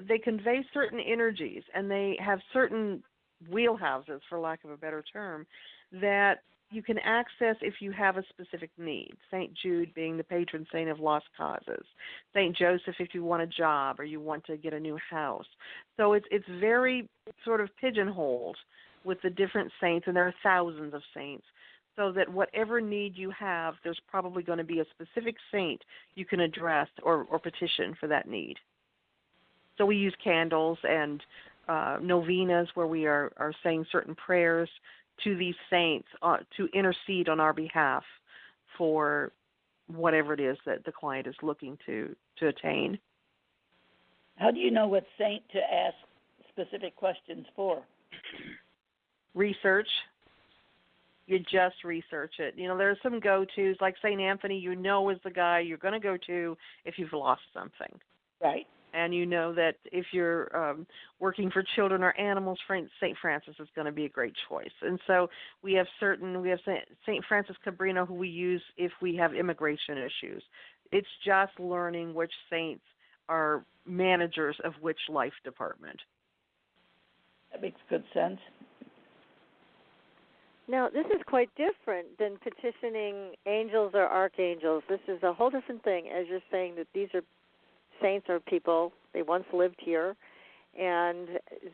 they convey certain energies, and they have certain wheelhouses, for lack of a better term, that you can access if you have a specific need. St. Jude being the patron saint of lost causes. St. Joseph if you want a job or you want to get a new house. So it's very sort of pigeonholed with the different saints, and there are thousands of saints, so that whatever need you have, there's probably going to be a specific saint you can address or petition for that need. So we use candles and novenas where we are saying certain prayers to these saints to intercede on our behalf for whatever it is that the client is looking to attain. How do you know what saint to ask specific questions for? Research. You just research it. You know, there are some go-tos, like St. Anthony, is the guy you're going to go to if you've lost something. Right. And you know that if you're working for children or animals, St. Francis is going to be a great choice. And so we have St. Francis Cabrino, who we use if we have immigration issues. It's just learning which saints are managers of which life department. That makes good sense. Now, this is quite different than petitioning angels or archangels. This is a whole different thing, as you're saying that these are saints or people, they once lived here, and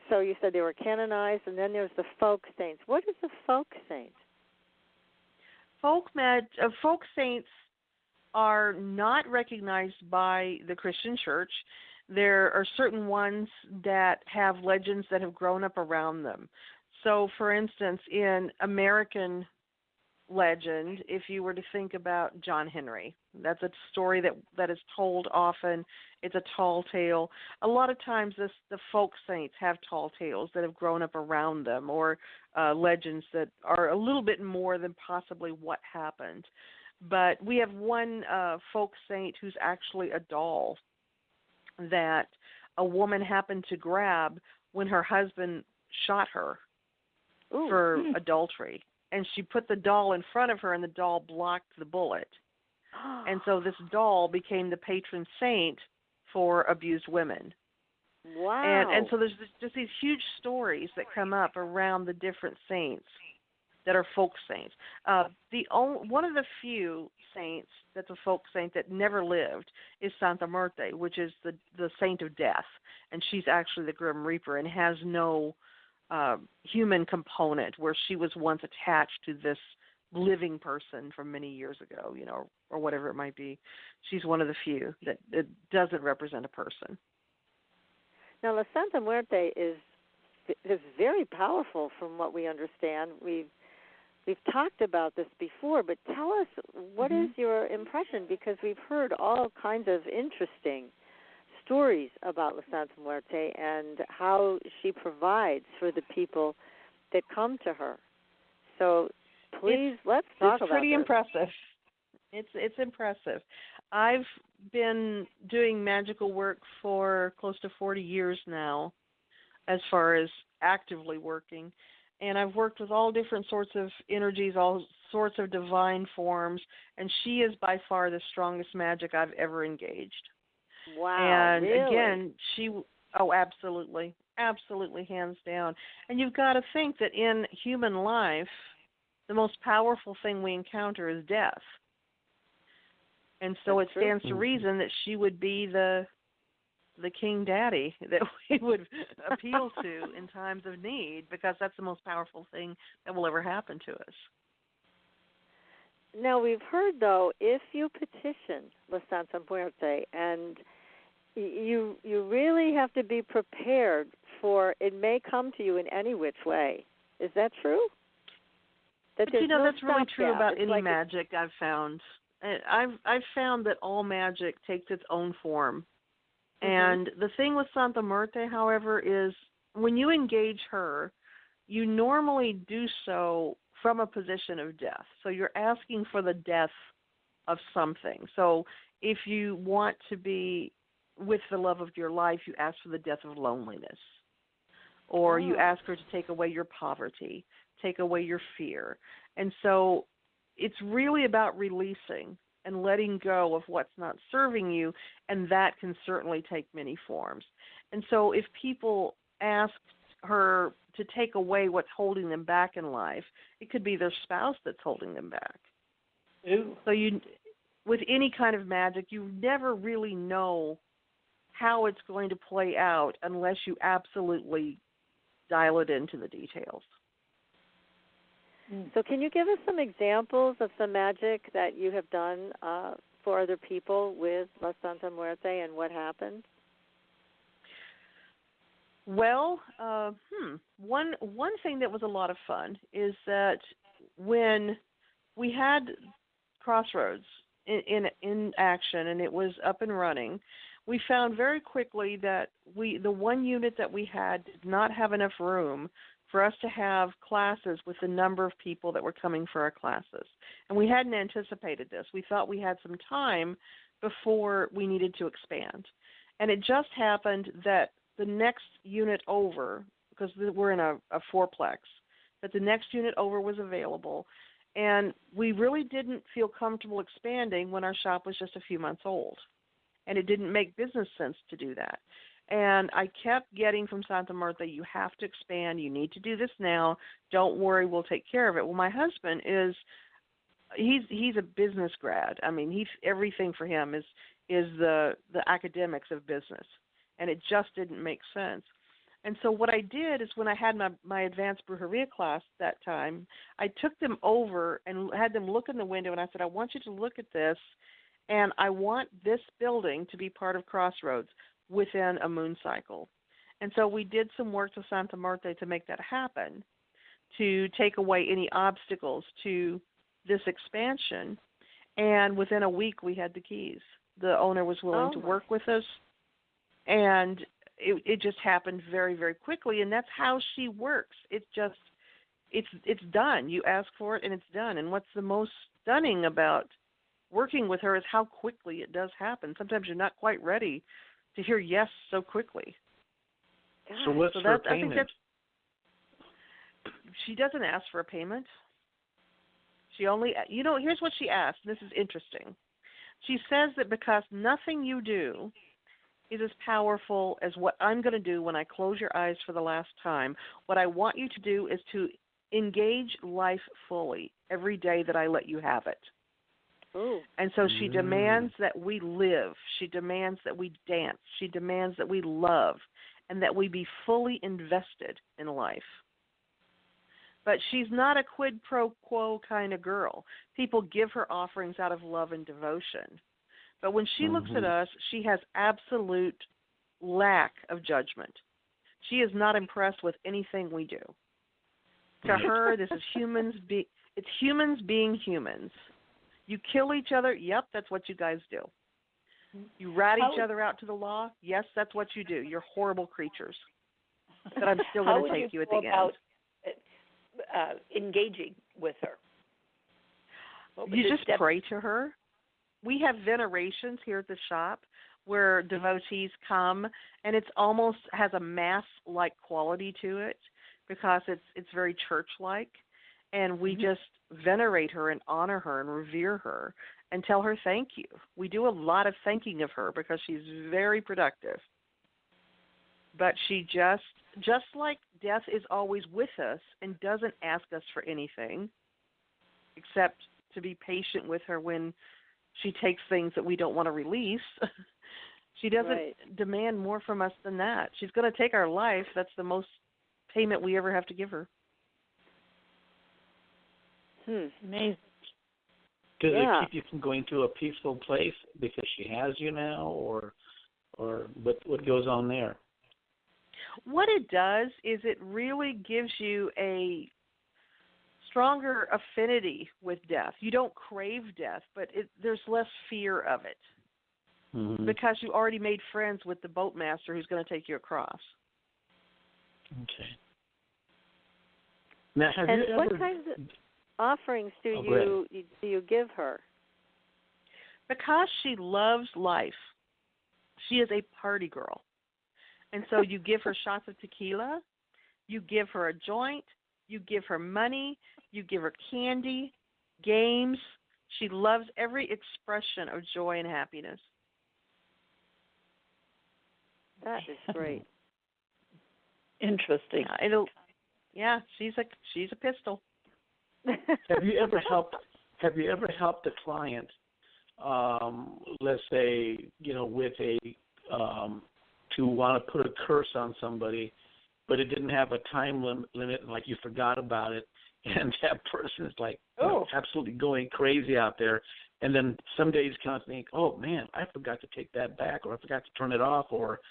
so you said they were canonized, and then there's the folk saints. What is a folk saint? Folk saints are not recognized by the Christian Church. There are certain ones that have legends that have grown up around them. So, for instance, in American legend, if you were to think about John Henry, that's a story that is told often. It's a tall tale. A lot of times the folk saints have tall tales that have grown up around them, or legends that are a little bit more than possibly what happened. But we have one folk saint who's actually a doll that a woman happened to grab when her husband shot her for adultery. And she put the doll in front of her, and the doll blocked the bullet. And so this doll became the patron saint for abused women. Wow. And so there's just these huge stories that come up around the different saints that are folk saints. One of the few saints that's a folk saint that never lived is Santa Muerte, which is the saint of death. And she's actually the Grim Reaper and has no human component, where she was once attached to this living person from many years ago, or whatever it might be. She's one of the few that doesn't represent a person. Now, La Santa Muerte is very powerful from what we understand. We've talked about this before, but tell us, what is your impression? Because we've heard all kinds of interesting stories about La Santa Muerte and how she provides for the people that come to her. So please, let's talk about it. It's pretty impressive. It's impressive. I've been doing magical work for close to 40 years now, as far as actively working. And I've worked with all different sorts of energies, all sorts of divine forms, and she is by far the strongest magic I've ever engaged. Wow, and really? Again, absolutely, hands down. And you've got to think that in human life, the most powerful thing we encounter is death. And so it stands to reason that she would be the king daddy that we would appeal to in times of need, because that's the most powerful thing that will ever happen to us. Now, we've heard, though, if you petition La Santa Muerte, and you really have to be prepared for it may come to you in any which way. Is that true? But that's really true about any magic I've found. I've found that all magic takes its own form. And the thing with Santa Muerte, however, is when you engage her, you normally do so from a position of death. So you're asking for the death of something. So if you want to be with the love of your life, you ask for the death of loneliness. Or you ask her to take away your poverty, take away your fear. And so it's really about releasing and letting go of what's not serving you, and that can certainly take many forms. And so if people ask her to take away what's holding them back in life, it could be their spouse that's holding them back. Ew. So with any kind of magic, you never really know how it's going to play out unless you absolutely dial it into the details. So can you give us some examples of some magic that you have done for other people with La Santa Muerte and what happened? Well, one thing that was a lot of fun is that when we had Crossroads in action and it was up and running, we found very quickly that the one unit that we had did not have enough room for us to have classes with the number of people that were coming for our classes. And we hadn't anticipated this. We thought we had some time before we needed to expand. And it just happened that the next unit over, because we're in a fourplex, that the next unit over was available. And we really didn't feel comfortable expanding when our shop was just a few months old. And it didn't make business sense to do that. And I kept getting from Santa Muerte, you have to expand, you need to do this now, don't worry, we'll take care of it. Well, my husband he's a business grad. I mean, everything for him is the academics of business, and it just didn't make sense. And so what I did is when I had my advanced Brujeria class that time, I took them over and had them look in the window, and I said, I want you to look at this, and I want this building to be part of Crossroads within a moon cycle. And so we did some work to Santa Muerte to make that happen, to take away any obstacles to this expansion. And within a week, we had the keys. The owner was willing to work with us, and it just happened very, very quickly. And that's how she works. It's done. You ask for it, and it's done. And what's the most stunning about working with her is how quickly it does happen. Sometimes you're not quite ready to hear yes so quickly. So what's her payment? I think she doesn't ask for a payment. She only, here's what she asked. This is interesting. She says that because nothing you do is as powerful as what I'm going to do when I close your eyes for the last time, what I want you to do is to engage life fully every day that I let you have it. Ooh. And so she demands that we live. She demands that we dance. She demands that we love and that we be fully invested in life. But she's not a quid pro quo kind of girl. People give her offerings out of love and devotion. But when she looks at us, she has absolute lack of judgment. She is not impressed with anything we do. To her, this is it's humans being humans. You kill each other, yep, that's what you guys do. You rat each other out to the law, yes, that's what you do. You're horrible creatures. But I'm still going to take you at the end. Engaging with her. You just pray to her. We have venerations here at the shop where devotees come, and it's almost has a mass-like quality to it because it's very church-like, and we just venerate her and honor her and revere her and tell her thank you. We do a lot of thanking of her because she's very productive. But she just like death is always with us and doesn't ask us for anything except to be patient with her when she takes things that we don't want to release. She doesn't demand more from us than that. She's going to take our life. That's the most payment we ever have to give her. Amazing. Does it keep you from going to a peaceful place because she has you now, or what goes on there? What it does is it really gives you a stronger affinity with death. You don't crave death, but there's less fear of it because you already made friends with the boatmaster who's going to take you across. Okay. Now, what kinds of offerings do you give her? Because she loves life. She is a party girl. And so you give her shots of tequila, you give her a joint, you give her money, you give her candy, games. She loves every expression of joy and happiness. That is great. Interesting. She's a pistol. Have you ever helped a client, let's say, with a to want to put a curse on somebody, but it didn't have a time limit, and like you forgot about it, and that person is like absolutely going crazy out there, and then some days kind of think, oh man, I forgot to take that back, or I forgot to turn it off, or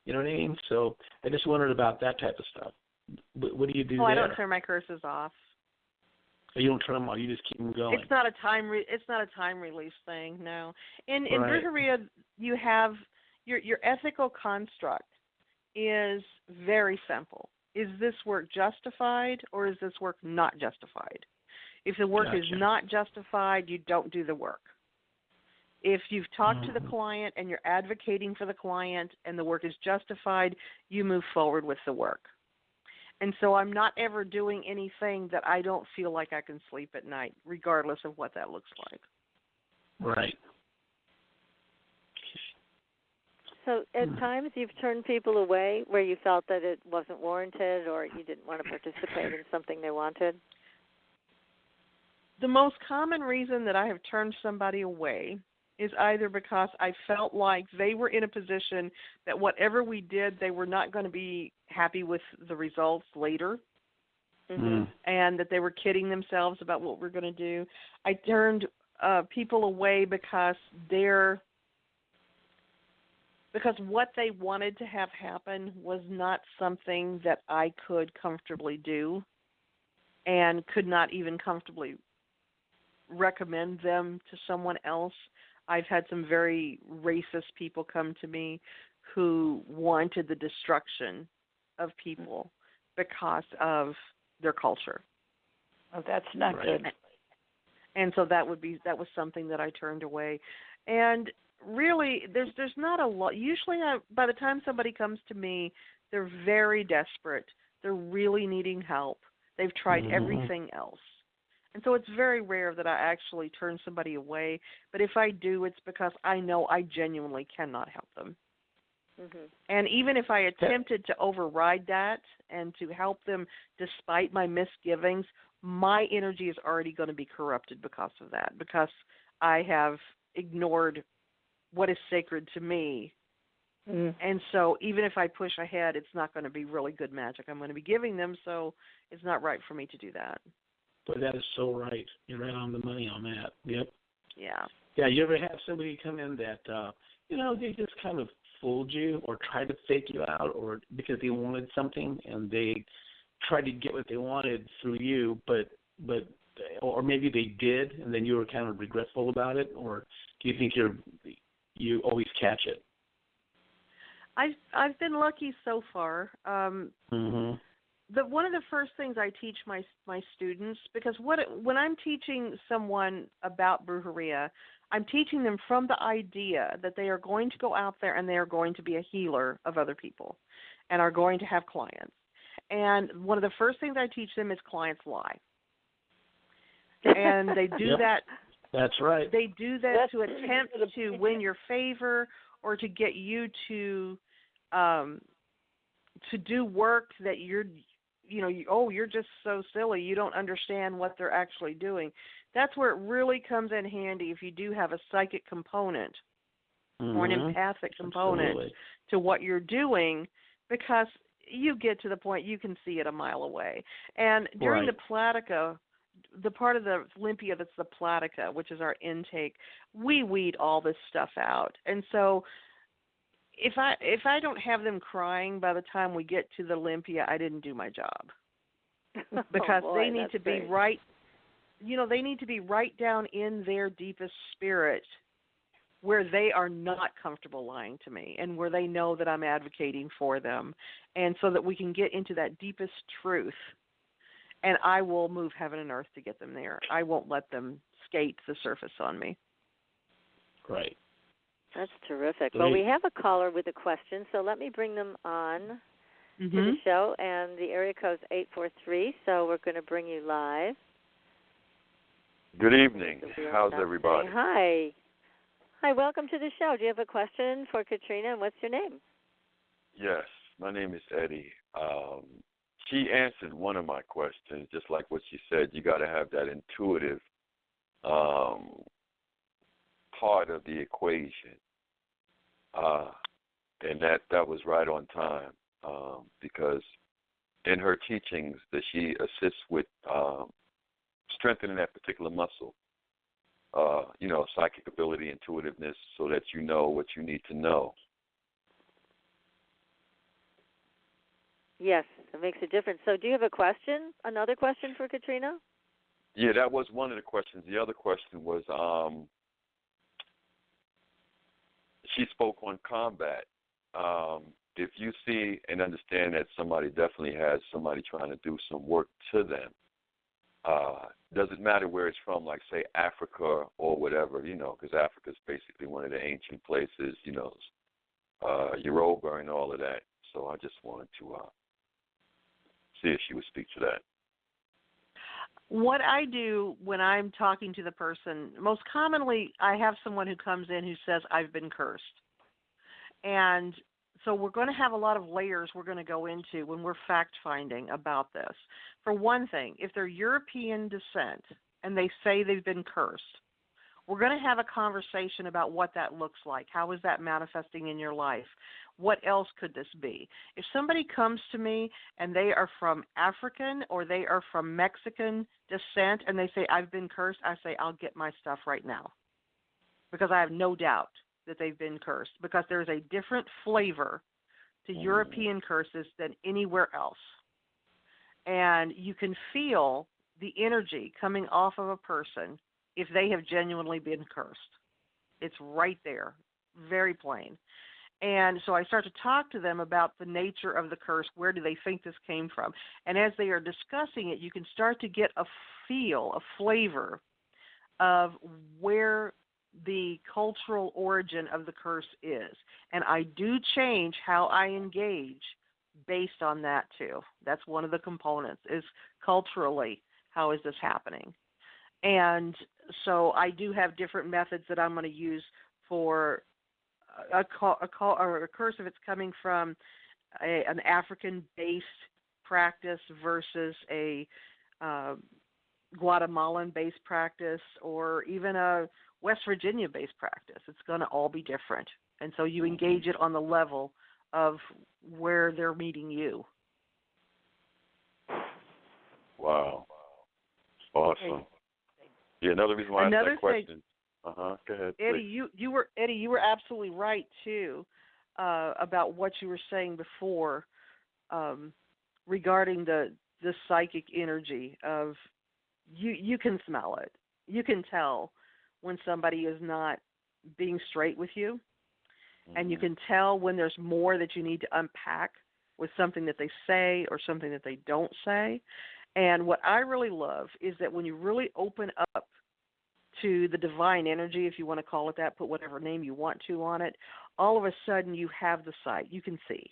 you know what I mean? So I just wondered about that type of stuff. What do you do there? I don't turn my curses off. You don't turn them off. You just keep them going. It's not a time release thing. No. In Brujeria, you have your ethical construct is very simple. Is this work justified or is this work not justified? If the work is not justified, you don't do the work. If you've talked to the client and you're advocating for the client and the work is justified, you move forward with the work. And so I'm not ever doing anything that I don't feel like I can sleep at night, regardless of what that looks like. Right. So at times you've turned people away where you felt that it wasn't warranted or you didn't want to participate in something they wanted? The most common reason that I have turned somebody away is either because I felt like they were in a position that whatever we did, they were not going to be happy with the results later, and that they were kidding themselves about what we're going to do. I turned people away because what they wanted to have happen was not something that I could comfortably do, and could not even comfortably recommend them to someone else. I've had some very racist people come to me who wanted the destruction of people because of their culture. Oh, that's not good. And so that was something that I turned away. And really, there's not a lot. Usually, by the time somebody comes to me, they're very desperate. They're really needing help. They've tried everything else. And so it's very rare that I actually turn somebody away. But if I do, it's because I know I genuinely cannot help them. And even if I attempted to override that and to help them despite my misgivings, my energy is already going to be corrupted because of that, because I have ignored what is sacred to me. And so even if I push ahead, it's not going to be really good magic I'm going to be giving them, so it's not right for me to do that. But that is so right. You're right on the money on that. Yep. Yeah. Yeah, you ever have somebody come in that, they just kind of fooled you or tried to fake you out, or because they wanted something and they tried to get what they wanted through you, or maybe they did and then you were kind of regretful about it, or do you think you always catch it? I've been lucky so far. One of the first things I teach my students, because when I'm teaching someone about Brujeria, I'm teaching them from the idea that they are going to go out there and they are going to be a healer of other people and are going to have clients. And one of the first things I teach them is clients lie. And they do that. That's right. They do that to attempt to win your favor or to get you to do work that you're just so silly. You don't understand what they're actually doing. That's where it really comes in handy if you do have a psychic component or an empathic component to what you're doing, because you get to the point you can see it a mile away. And during the Platica, the part of the Olympia that's the Platica, which is our intake, we weed all this stuff out. And so if I don't have them crying by the time we get to the Olympia, I didn't do my job. Because they need to be right, they need to be right down in their deepest spirit where they are not comfortable lying to me and where they know that I'm advocating for them, and so that we can get into that deepest truth. And I will move heaven and earth to get them there. I won't let them skate the surface on me. Right. That's terrific. Well, we have a caller with a question, so let me bring them on to the show. And the area code is 843, so we're going to bring you live. Good evening. How's everybody? Hi. Hi, welcome to the show. Do you have a question for Katrina, and what's your name? Yes, my name is Eddie. She answered one of my questions, just like what she said. You got to have that intuitive part of the equation, and that was right on time, because in her teachings that she assists with strengthening that particular muscle, psychic ability, intuitiveness, so that you know what you need to know. Yes, it makes a difference. So do you have a question, another question for Katrina? Yeah, that was one of the questions. The other question was, she spoke on combat. If you see and understand that somebody definitely has somebody trying to do some work to them, does it matter where it's from, like, say, Africa or whatever, because Africa is basically one of the ancient places, Yoruba and all of that. So I just wanted to see if she would speak to that. What I do when I'm talking to the person, most commonly I have someone who comes in who says, I've been cursed. And so we're going to have a lot of layers we're going to go into when we're fact-finding about this. For one thing, if they're European descent and they say they've been cursed, We're going to have a conversation about what that looks like. How is that manifesting in your life? What else could this be? If somebody comes to me and they are from African or they are from Mexican descent and they say, I've been cursed, I say, I'll get my stuff right now, because I have no doubt that they've been cursed, because there's a different flavor to European curses than anywhere else. And you can feel the energy coming off of a person if they have genuinely been cursed. It's right there, very plain. And so I start to talk to them about the nature of the curse. Where do they think this came from? And as they are discussing it, you can start to get a feel, a flavor of where the cultural origin of the curse is. And I do change how I engage based on that too. That's one of the components, is culturally, how is this happening? And so I do have different methods that I'm going to use for a curse if it's coming from an African-based practice versus a Guatemalan-based practice, or even a West Virginia-based practice. It's going to all be different. And so you engage it on the level of where they're meeting you. Wow. Awesome. Yeah, another reason why I asked that question. Go ahead. Eddie, you were absolutely right too about what you were saying before regarding the psychic energy of you can smell it. You can tell when somebody is not being straight with you, and you can tell when there's more that you need to unpack with something that they say or something that they don't say. And what I really love is that when you really open up to the divine energy, if you want to call it that, put whatever name you want to on it, all of a sudden you have the sight. You can see.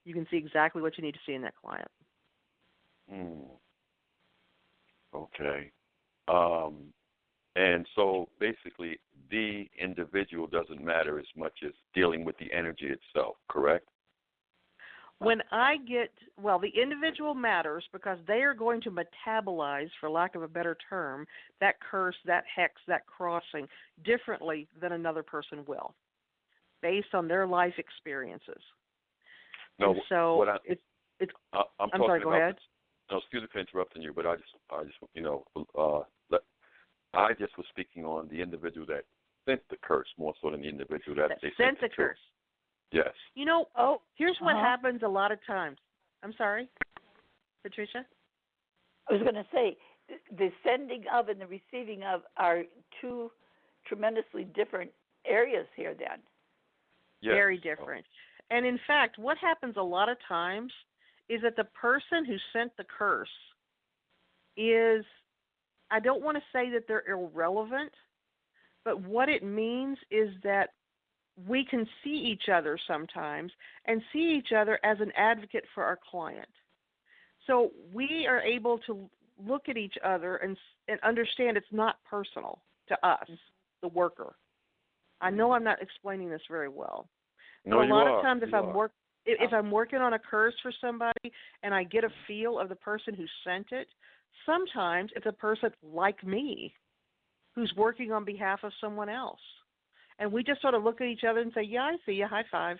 You can see exactly what you need to see in that client. Okay. And so basically the individual doesn't matter as much as dealing with the energy itself, correct? When I get, well, the individual matters because they are going to metabolize, for lack of a better term, that curse, that hex, that crossing differently than another person will, based on their life experiences. No, and so I'm sorry, go ahead. No, excuse me for interrupting you, but I just I just was speaking on the individual that sent the curse more so than the individual that they sent the curse. Yes. You know, here's what happens a lot of times. I'm sorry, Patricia? I was going to say, the sending of and the receiving of are two tremendously different areas here then. Yes. Very different. And in fact, what happens a lot of times is that the person who sent the curse is, I don't want to say that they're irrelevant, but what it means is that we can see each other sometimes and see each other as an advocate for our client. So we are able to look at each other and understand it's not personal to us, the worker. I know I'm not explaining this very well. No, but a lot of times if I'm working on a curse for somebody and I get a feel of the person who sent it, sometimes it's a person like me who's working on behalf of someone else. And we just sort of look at each other and say, yeah, I see you, high five.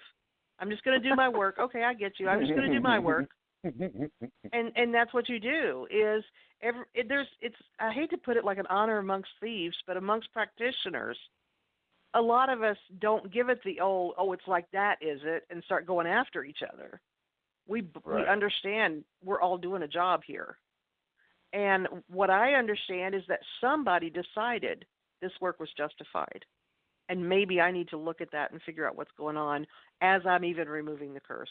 I'm just going to do my work. Okay, I get you. I'm just going to do my work. And that's what you do is I hate to put it like an honor amongst thieves, but amongst practitioners, a lot of us don't give it the old, it's like that, is it, and start going after each other. We understand we're all doing a job here. And what I understand is that somebody decided this work was justified. And maybe I need to look at that and figure out what's going on as I'm even removing the curse.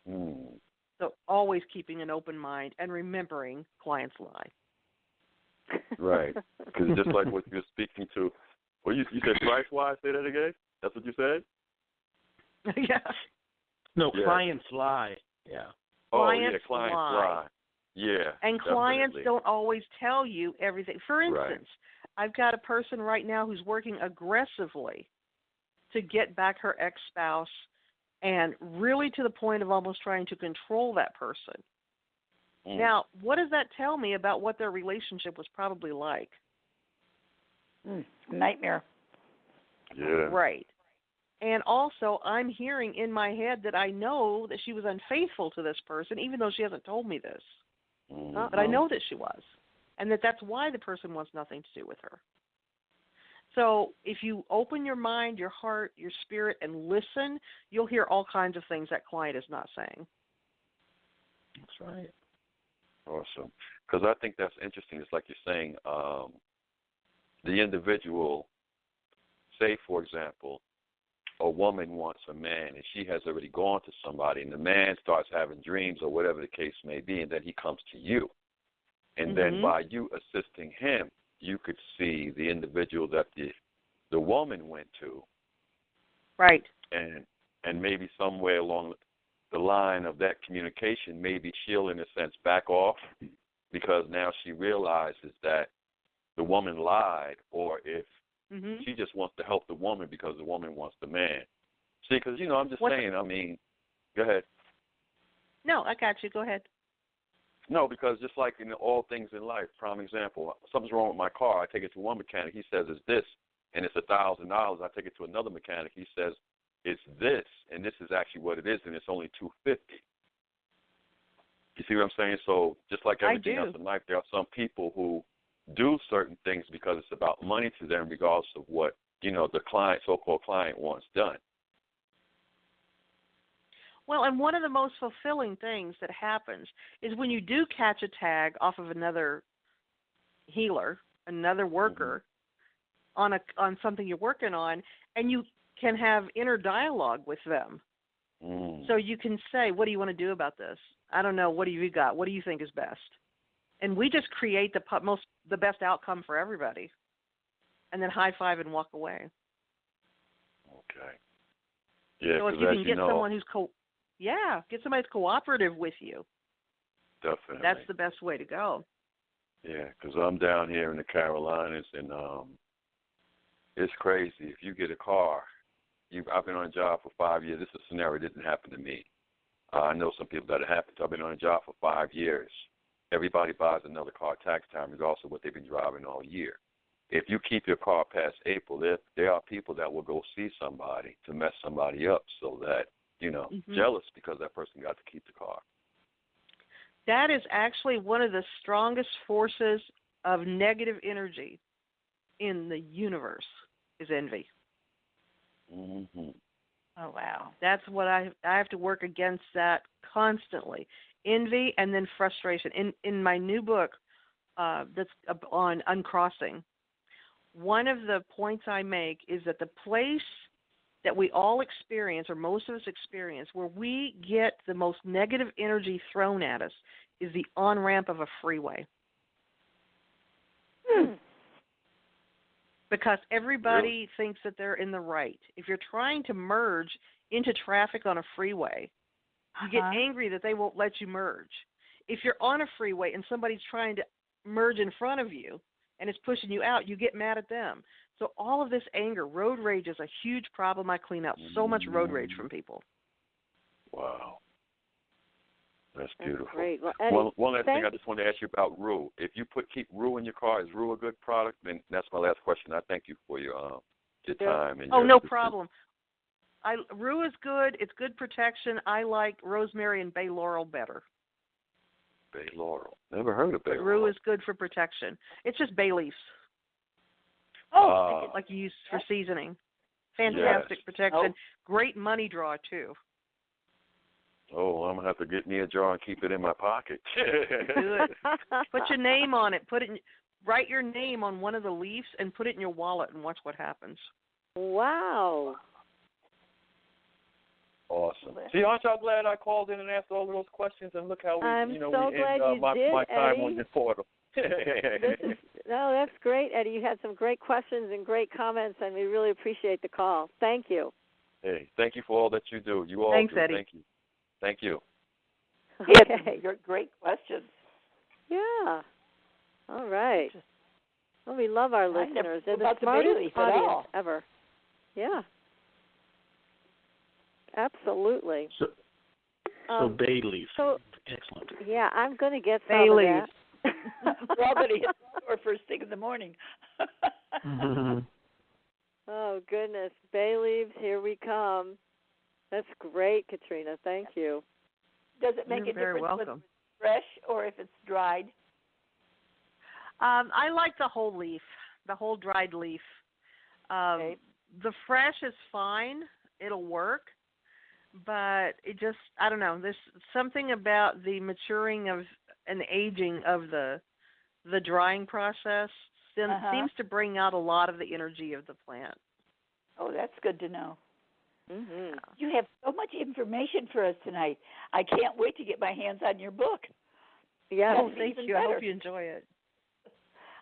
So always keeping an open mind and remembering clients lie. Right. Because just like what you're speaking to, you said price-wise, say that again? That's what you said? Yeah. No, clients lie. Yeah. Clients lie. Yeah. And clients don't always tell you everything. For instance, I've got a person right now who's working aggressively to get back her ex-spouse and really to the point of almost trying to control that person. Now, what does that tell me about what their relationship was probably like? Nightmare. Yeah. Right. And also, I'm hearing in my head that I know that she was unfaithful to this person, even though she hasn't told me this. Mm-hmm. But I know that she was, and that's why the person wants nothing to do with her. So if you open your mind, your heart, your spirit, and listen, you'll hear all kinds of things that client is not saying. That's right. Awesome. Because I think that's interesting. It's like you're saying, the individual, say, for example, a woman wants a man, and she has already gone to somebody, and the man starts having dreams or whatever the case may be, and then he comes to you. And then by you assisting him, you could see the individual that the woman went to. Right. And maybe somewhere along the line of that communication, maybe she'll, in a sense, back off because now she realizes that the woman lied, or if she just wants to help the woman because the woman wants the man. See, because, I'm just saying, go ahead. No, I got you. Go ahead. No, because just like in all things in life, prime example, something's wrong with my car, I take it to one mechanic, he says it's this, and it's $1,000. I take it to another mechanic, he says it's this, and this is actually what it is, and it's only $250. You see what I'm saying? So just like everything else in life, there are some people who do certain things because it's about money to them, regardless of what the client, so-called client, wants done. Well, and one of the most fulfilling things that happens is when you do catch a tag off of another healer, another worker, on something you're working on, and you can have inner dialogue with them. So you can say, what do you want to do about this? I don't know. What do you got? What do you think is best? And we just create the best outcome for everybody, and then high five and walk away. Okay. Yeah. So if you can get someone who's get somebody who's cooperative with you. Definitely. That's the best way to go. Yeah, because I'm down here in the Carolinas, and it's crazy. If you get a car, I've been on a job for 5 years. This is a scenario that didn't happen to me. I know some people that it happened to. I've been on a job for 5 years. Everybody buys another car tax time, regardless of what they've been driving all year. If you keep your car past April, there are people that will go see somebody to mess somebody up so that, jealous because that person got to keep the car. That is actually one of the strongest forces of negative energy in the universe is envy. Mm-hmm. Oh, wow. That's what I have to work against that constantly. Envy and then frustration. In my new book that's on uncrossing, one of the points I make is that the place that we all experience, or most of us experience, where we get the most negative energy thrown at us is the on-ramp of a freeway. Because everybody thinks that they're in the right. If you're trying to merge into traffic on a freeway, you get angry that they won't let you merge. If you're on a freeway and somebody's trying to merge in front of you and it's pushing you out, you get mad at them. So all of this anger, road rage is a huge problem. I clean out so much road rage from people. Wow. That's beautiful. Great. Well, Eddie, one last thing I just wanted to ask you about Rue. If you keep Rue in your car, is Rue a good product? Then that's my last question. I thank you for your time. And no problem. Rue is good. It's good protection. I like rosemary and bay laurel better. Bay laurel. Never heard of bay laurel. Rue is good for protection. It's just bay leaves. Like you use for seasoning. Fantastic protection. Great money draw, too. Oh, I'm going to have to get me a jar and keep it in my pocket. Do it. Put your name on it. Write your name on one of the leaves and put it in your wallet and watch what happens. Wow. Awesome. See, aren't y'all glad I called in and asked all of those questions? And look how we, I'm we so glad end my time Eddie. on the portal. That's great, Eddie. You had some great questions and great comments, and we really appreciate the call. Thank you. Hey, thank you for all that you do. You all Thanks, do. Eddie. Thank you. Thank you. Okay. Great questions. Yeah. All right. Well, we love our listeners. They're the smartest audience audience ever. Yeah. Absolutely. So bay leaves. So, excellent. Yeah, I'm going to get bay some leaves. of that. store first thing in the morning. Oh, goodness. Bay leaves, here we come. That's great, Katrina. Thank you. Does it make You're a difference very whether welcome. it's fresh or if it's dried? I like the whole leaf, the whole dried leaf. Okay. The fresh is fine. It'll work. But it just, I don't know, there's something about the maturing of and aging of the drying process seems to bring out a lot of the energy of the plant. Oh, that's good to know. Mm-hmm. You have so much information for us tonight. I can't wait to get my hands on your book. Yes. Oh, thank you. Better. I hope you enjoy it.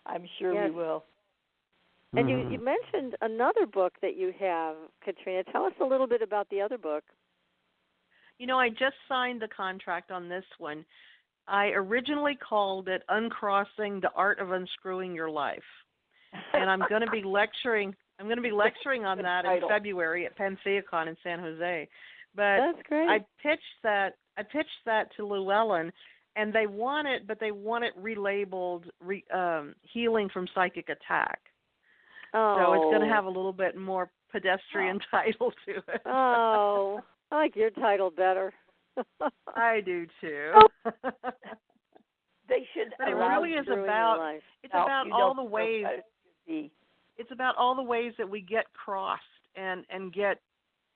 I'm sure we will. And you mentioned another book that you have, Katrina. Tell us a little bit about the other book. You know, I just signed the contract on this one. I originally called it Uncrossing the Art of Unscrewing Your Life. And I'm going to be lecturing on that in February at PantheaCon in San Jose. But that's great. I pitched that to Llewellyn, and they want it, but they want it relabeled Healing from Psychic Attack. Oh. So it's going to have a little bit more pedestrian title to it. Oh, I like your title better. I do too. They should. But it really is about. It's about all the ways. It's about all the ways that we get crossed and get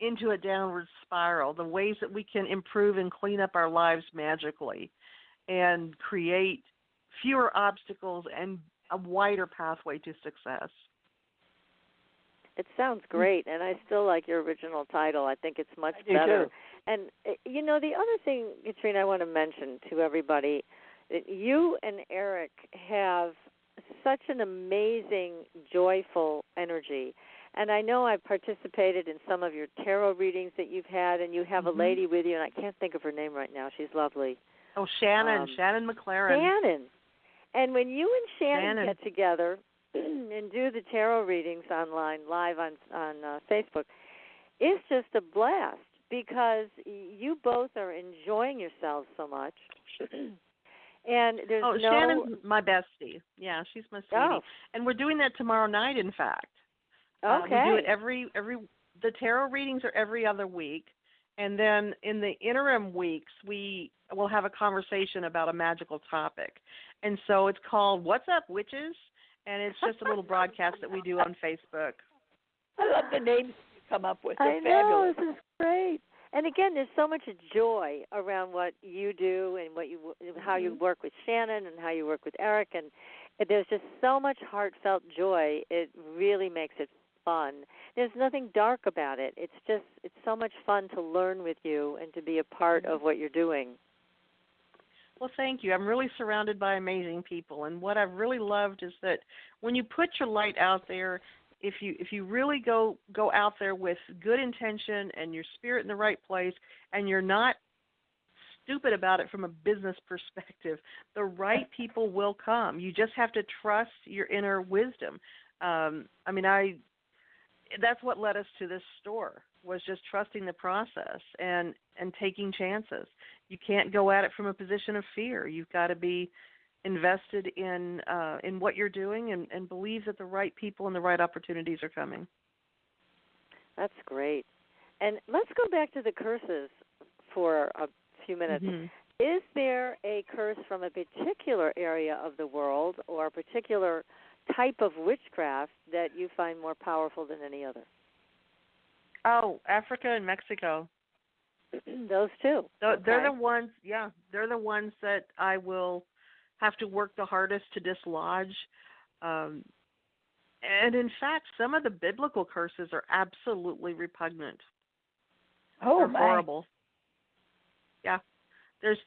into a downward spiral. The ways that we can improve and clean up our lives magically, and create fewer obstacles and a wider pathway to success. It sounds great, and I still like your original title. I think it's much better. Too. And, you know, the other thing, Katrina, I want to mention to everybody, that you and Eric have such an amazing, joyful energy. And I know I've participated in some of your tarot readings that you've had, and you have a lady with you, and I can't think of her name right now. She's lovely. Oh, Shannon McLaren. Shannon. And when you and Shannon get together and do the tarot readings online, live on Facebook, it's just a blast because you both are enjoying yourselves so much. And there's Shannon's my bestie. Yeah, she's my sweetie. Oh. And we're doing that tomorrow night, in fact. Okay. We do it the tarot readings are every other week. And then in the interim weeks, we will have a conversation about a magical topic. And so it's called What's Up, Witches? And it's just a little broadcast that we do on Facebook. I love the names you come up with. They're I know, fabulous. this is great. And again, there's so much joy around what you do and how you work with Shannon and how you work with Eric. And there's just so much heartfelt joy. It really makes it fun. There's nothing dark about it. It's so much fun to learn with you and to be a part of what you're doing. Well, thank you. I'm really surrounded by amazing people, and what I've really loved is that when you put your light out there, if you really go out there with good intention and your spirit in the right place, and you're not stupid about it from a business perspective, the right people will come. You just have to trust your inner wisdom. That's what led us to this store, was just trusting the process and taking chances. You can't go at it from a position of fear. You've got to be invested in what you're doing and believe that the right people and the right opportunities are coming. That's great. And let's go back to the curses for a few minutes. Mm-hmm. Is there a curse from a particular area of the world or a particular type of witchcraft that you find more powerful than any other? Oh, Africa and Mexico. Those two. They're the ones. Yeah, they're the ones that I will have to work the hardest to dislodge. And in fact, some of the biblical curses are absolutely repugnant. Oh, they're my. horrible. Yeah, there's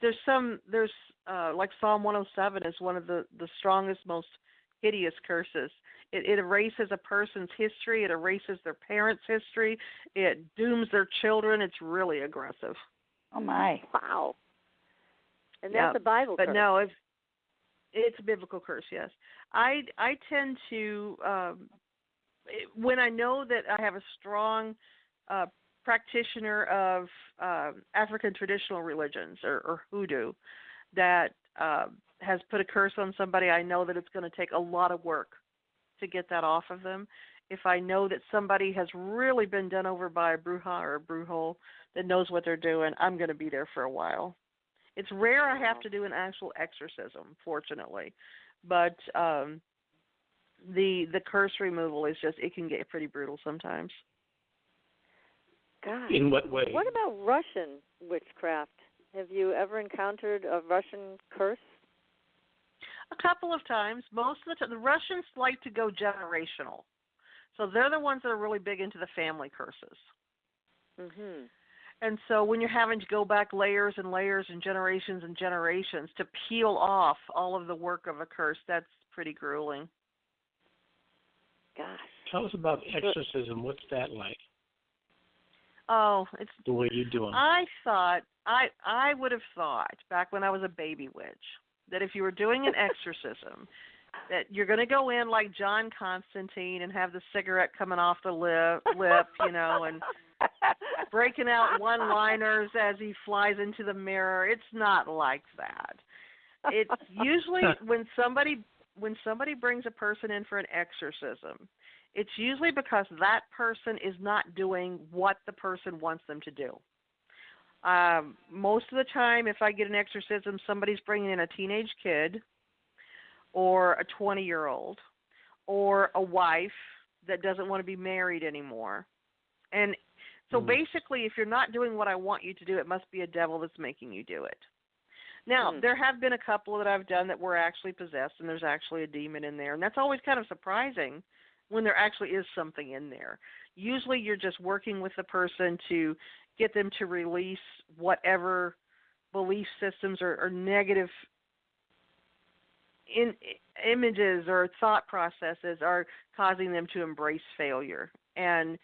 like Psalm 107 is one of the strongest, most hideous curses. It erases a person's history. It erases their parents' history. It dooms their children. It's really aggressive. Oh, my. Wow. And that's a Bible curse. But no, it's a biblical curse, yes. I tend to, when I know that I have a strong practitioner of African traditional religions or hoodoo, that has put a curse on somebody, I know that it's going to take a lot of work to get that off of them. If I know that somebody has really been done over by a Bruja or a Brujol that knows what they're doing, I'm going to be there for a while. It's rare I have to do an actual exorcism, fortunately. But the curse removal is just, it can get pretty brutal sometimes. God. In what way? What about Russian witchcraft? Have you ever encountered a Russian curse? A couple of times. Most of the time, the Russians like to go generational. So they're the ones that are really big into the family curses. Mm-hmm. And so when you're having to go back layers and layers and generations to peel off all of the work of a curse, that's pretty grueling. Gosh. Tell us about exorcism. What's that like? Oh, it's the way you do them. I would have thought back when I was a baby witch that if you were doing an exorcism, that you're going to go in like John Constantine and have the cigarette coming off the lip, and breaking out one-liners as he flies into the mirror. It's not like that. It's usually when somebody brings a person in for an exorcism, it's usually because that person is not doing what the person wants them to do. Most of the time, if I get an exorcism, somebody's bringing in a teenage kid or a 20-year-old or a wife that doesn't want to be married anymore. And so basically, if you're not doing what I want you to do, it must be a devil that's making you do it. Now, there have been a couple that I've done that were actually possessed, and there's actually a demon in there. And that's always kind of surprising when there actually is something in there. Usually you're just working with the person to get them to release whatever belief systems or negative images or thought processes are causing them to embrace failure. And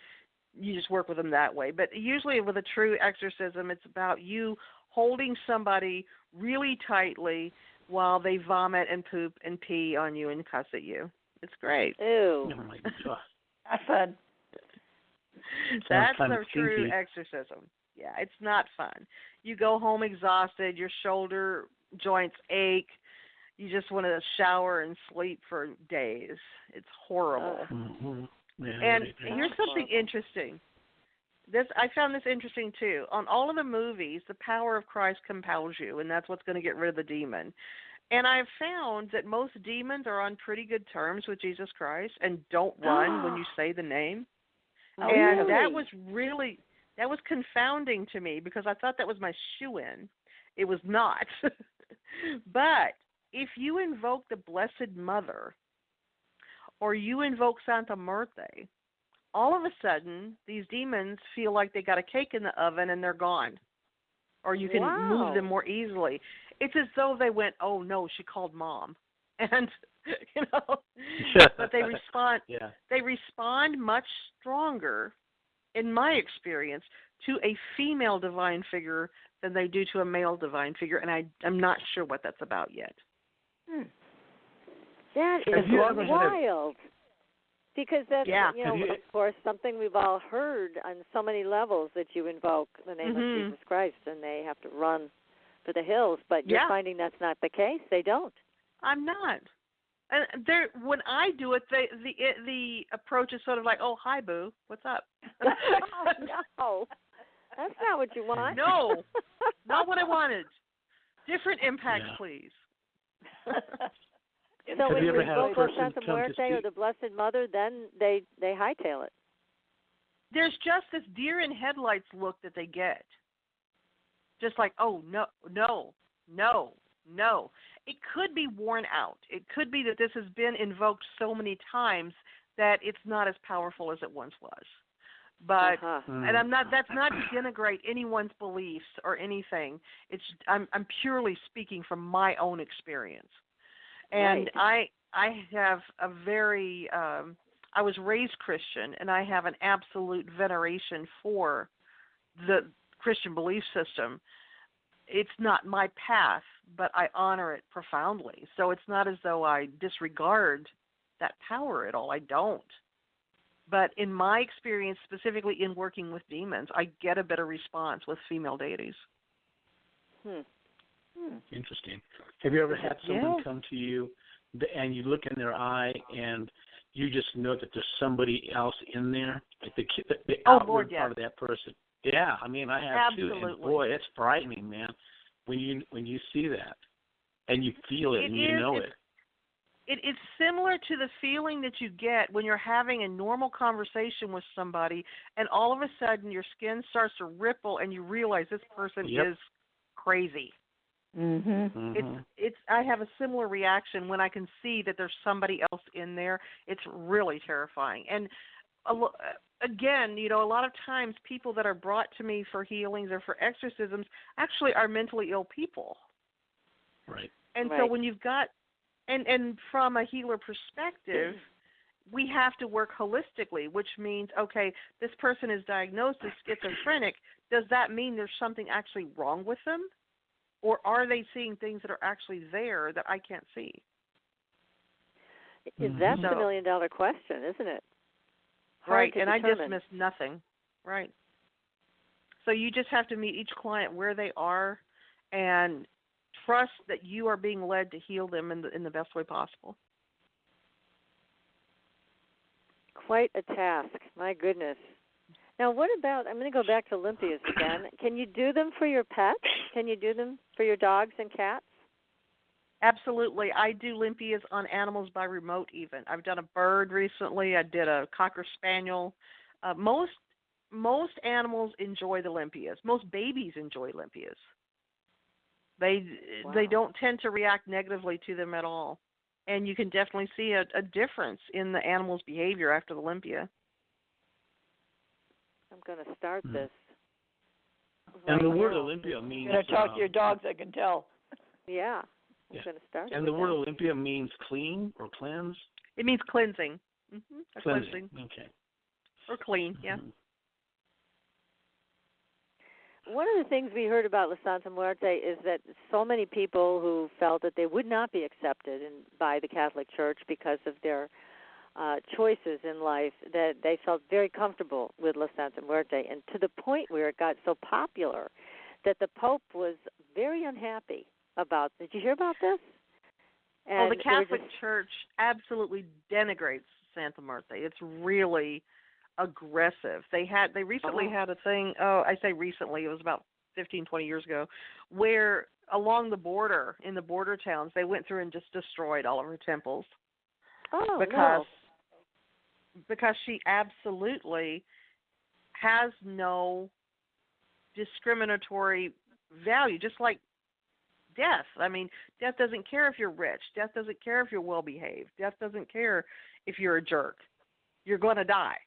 you just work with them that way. But usually with a true exorcism, it's about you holding somebody really tightly while they vomit and poop and pee on you and cuss at you. It's great. Ew. Oh my God. That's fun. That's a true exorcism. Yeah, it's not fun. You go home exhausted, your shoulder joints ache, you just want to shower and sleep for days. It's horrible. Mm-hmm. Yeah, and here's something interesting. I found this interesting too. On all of the movies, the power of Christ compels you, and that's what's going to get rid of the demon. And I've found that most demons are on pretty good terms with Jesus Christ and don't run when you say the name. Oh, and really? that was confounding to me because I thought that was my shoo-in. It was not. But if you invoke the Blessed Mother or you invoke Santa Muerte, all of a sudden these demons feel like they got a cake in the oven and they're gone. Or you can move them more easily. It's as though they went, oh, no, she called Mom. And, but they respond. Yeah. They respond much stronger, in my experience, to a female divine figure than they do to a male divine figure, and I'm not sure what that's about yet. That is wild. Because that's, of course, something we've all heard on so many levels that you invoke the name of Jesus Christ and they have to run for the hills. But you're finding that's not the case. They don't. I'm not. And when I do it, the approach is sort of like, oh, hi, boo, what's up? Oh, no. That's not what you want. No, not what I wanted. Different impact, please. So when you invoke Santa Muerte or the Blessed Mother, then they hightail it. There's just this deer in headlights look that they get. Just like, oh, no. It could be worn out. It could be that this has been invoked so many times that it's not as powerful as it once was. But and that's not to denigrate anyone's beliefs or anything. I'm purely speaking from my own experience. And I have a very I was raised Christian, and I have an absolute veneration for the Christian belief system. It's not my path, but I honor it profoundly. So it's not as though I disregard that power at all. I don't. But in my experience, specifically in working with demons, I get a better response with female deities. Interesting. Have you ever had someone come to you and you look in their eye and you just know that there's somebody else in there, like the outward part of that person? Yeah, I mean, I have too, and boy, it's frightening, man, when you see that and you feel it and you know it. It's similar to the feeling that you get when you're having a normal conversation with somebody, and all of a sudden your skin starts to ripple, and you realize this person is crazy. It's. I have a similar reaction when I can see that there's somebody else in there. It's really terrifying. And again, a lot of times people that are brought to me for healings or for exorcisms actually are mentally ill people. Right. And so when you've got, and from a healer perspective, we have to work holistically, which means, okay, this person is diagnosed as schizophrenic. Does that mean there's something actually wrong with them? Or are they seeing things that are actually there that I can't see? That's the million-dollar question, isn't it? Right, and I dismiss nothing. Right. So you just have to meet each client where they are and trust that you are being led to heal them in the best way possible. Quite a task. My goodness. Now, what about, I'm going to go back to Olympias again. Can you do them for your pets? Can you do them for your dogs and cats? Absolutely. I do limpias on animals by remote even. I've done a bird recently. I did a Cocker Spaniel. Most animals enjoy the limpias. Most babies enjoy limpias. They don't tend to react negatively to them at all. And you can definitely see a difference in the animal's behavior after the limpia. I'm going to start this. And the word Olympia means... You're going to talk to your dogs, I can tell. Yeah. I'm going to start. And the word Olympia means clean or cleanse? It means cleansing. Cleansing. Okay. Or clean, yeah. One of the things we heard about La Santa Muerte is that so many people who felt that they would not be accepted by the Catholic Church because of their choices in life, that they felt very comfortable with La Santa Muerte, and to the point where it got so popular that the Pope was very unhappy about. Did you hear about this? And the Catholic Church absolutely denigrates Santa Muerte. It's really aggressive. They recently had a thing, I say recently, it was about 15, 20 years ago, where along the border, in the border towns, they went through and just destroyed all of her temples. Because she absolutely has no discriminatory value, just like death. I mean, death doesn't care if you're rich. Death doesn't care if you're well-behaved. Death doesn't care if you're a jerk. You're going to die.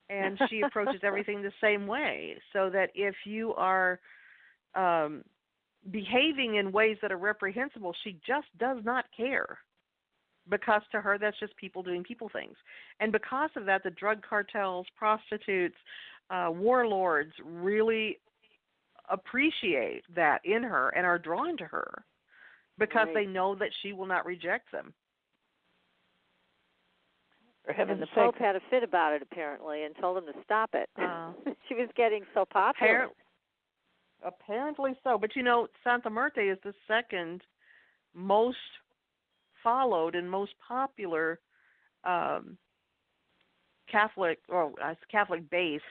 And she approaches everything the same way, so that if you are behaving in ways that are reprehensible, she just does not care. Because to her, that's just people doing people things. And because of that, the drug cartels, prostitutes, warlords really appreciate that in her and are drawn to her because they know that she will not reject them. And the Pope had a fit about it, apparently, and told him to stop it. She was getting so popular. Apparently so. But, Santa Muerte is the second most followed and most popular Catholic-based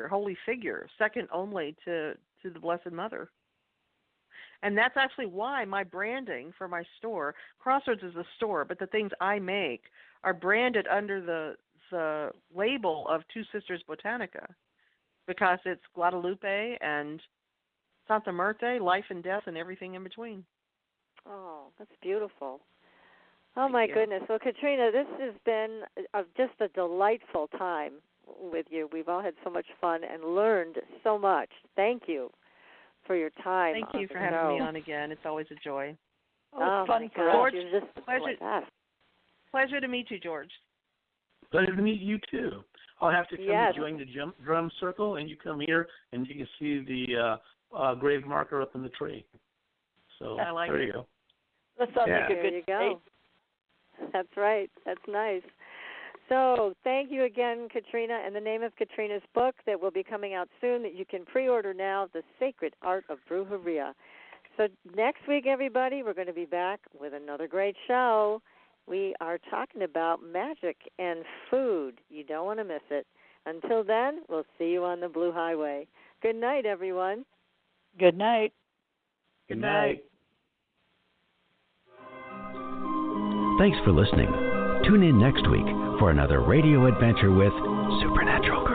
holy figure, second only to the Blessed Mother. And that's actually why my branding for my store, Crossroads is a store, but the things I make are branded under the label of Two Sisters Botanica, because it's Guadalupe and Santa Muerte, life and death, and everything in between. Oh, that's beautiful. Oh, my goodness. Well, Katrina, this has been just a delightful time with you. We've all had so much fun and learned so much. Thank you for your time. Thank you for having me on again. It's always a joy. Oh, it's fun for George, us. Pleasure to meet you, George. Pleasure to meet you, too. I'll have to come and join the drum circle, and you come here, and you can see the grave marker up in the tree. So there you go. That sounds like a good go. That's right. That's nice. So thank you again, Katrina, and the name of Katrina's book that will be coming out soon that you can pre-order now, The Sacred Art of Brujeria. So next week, everybody, we're going to be back with another great show. We are talking about magic and food. You don't want to miss it. Until then, we'll see you on the Blue Highway. Good night, everyone. Good night. Good night. Thanks for listening. Tune in next week for another radio adventure with Supernatural Girls.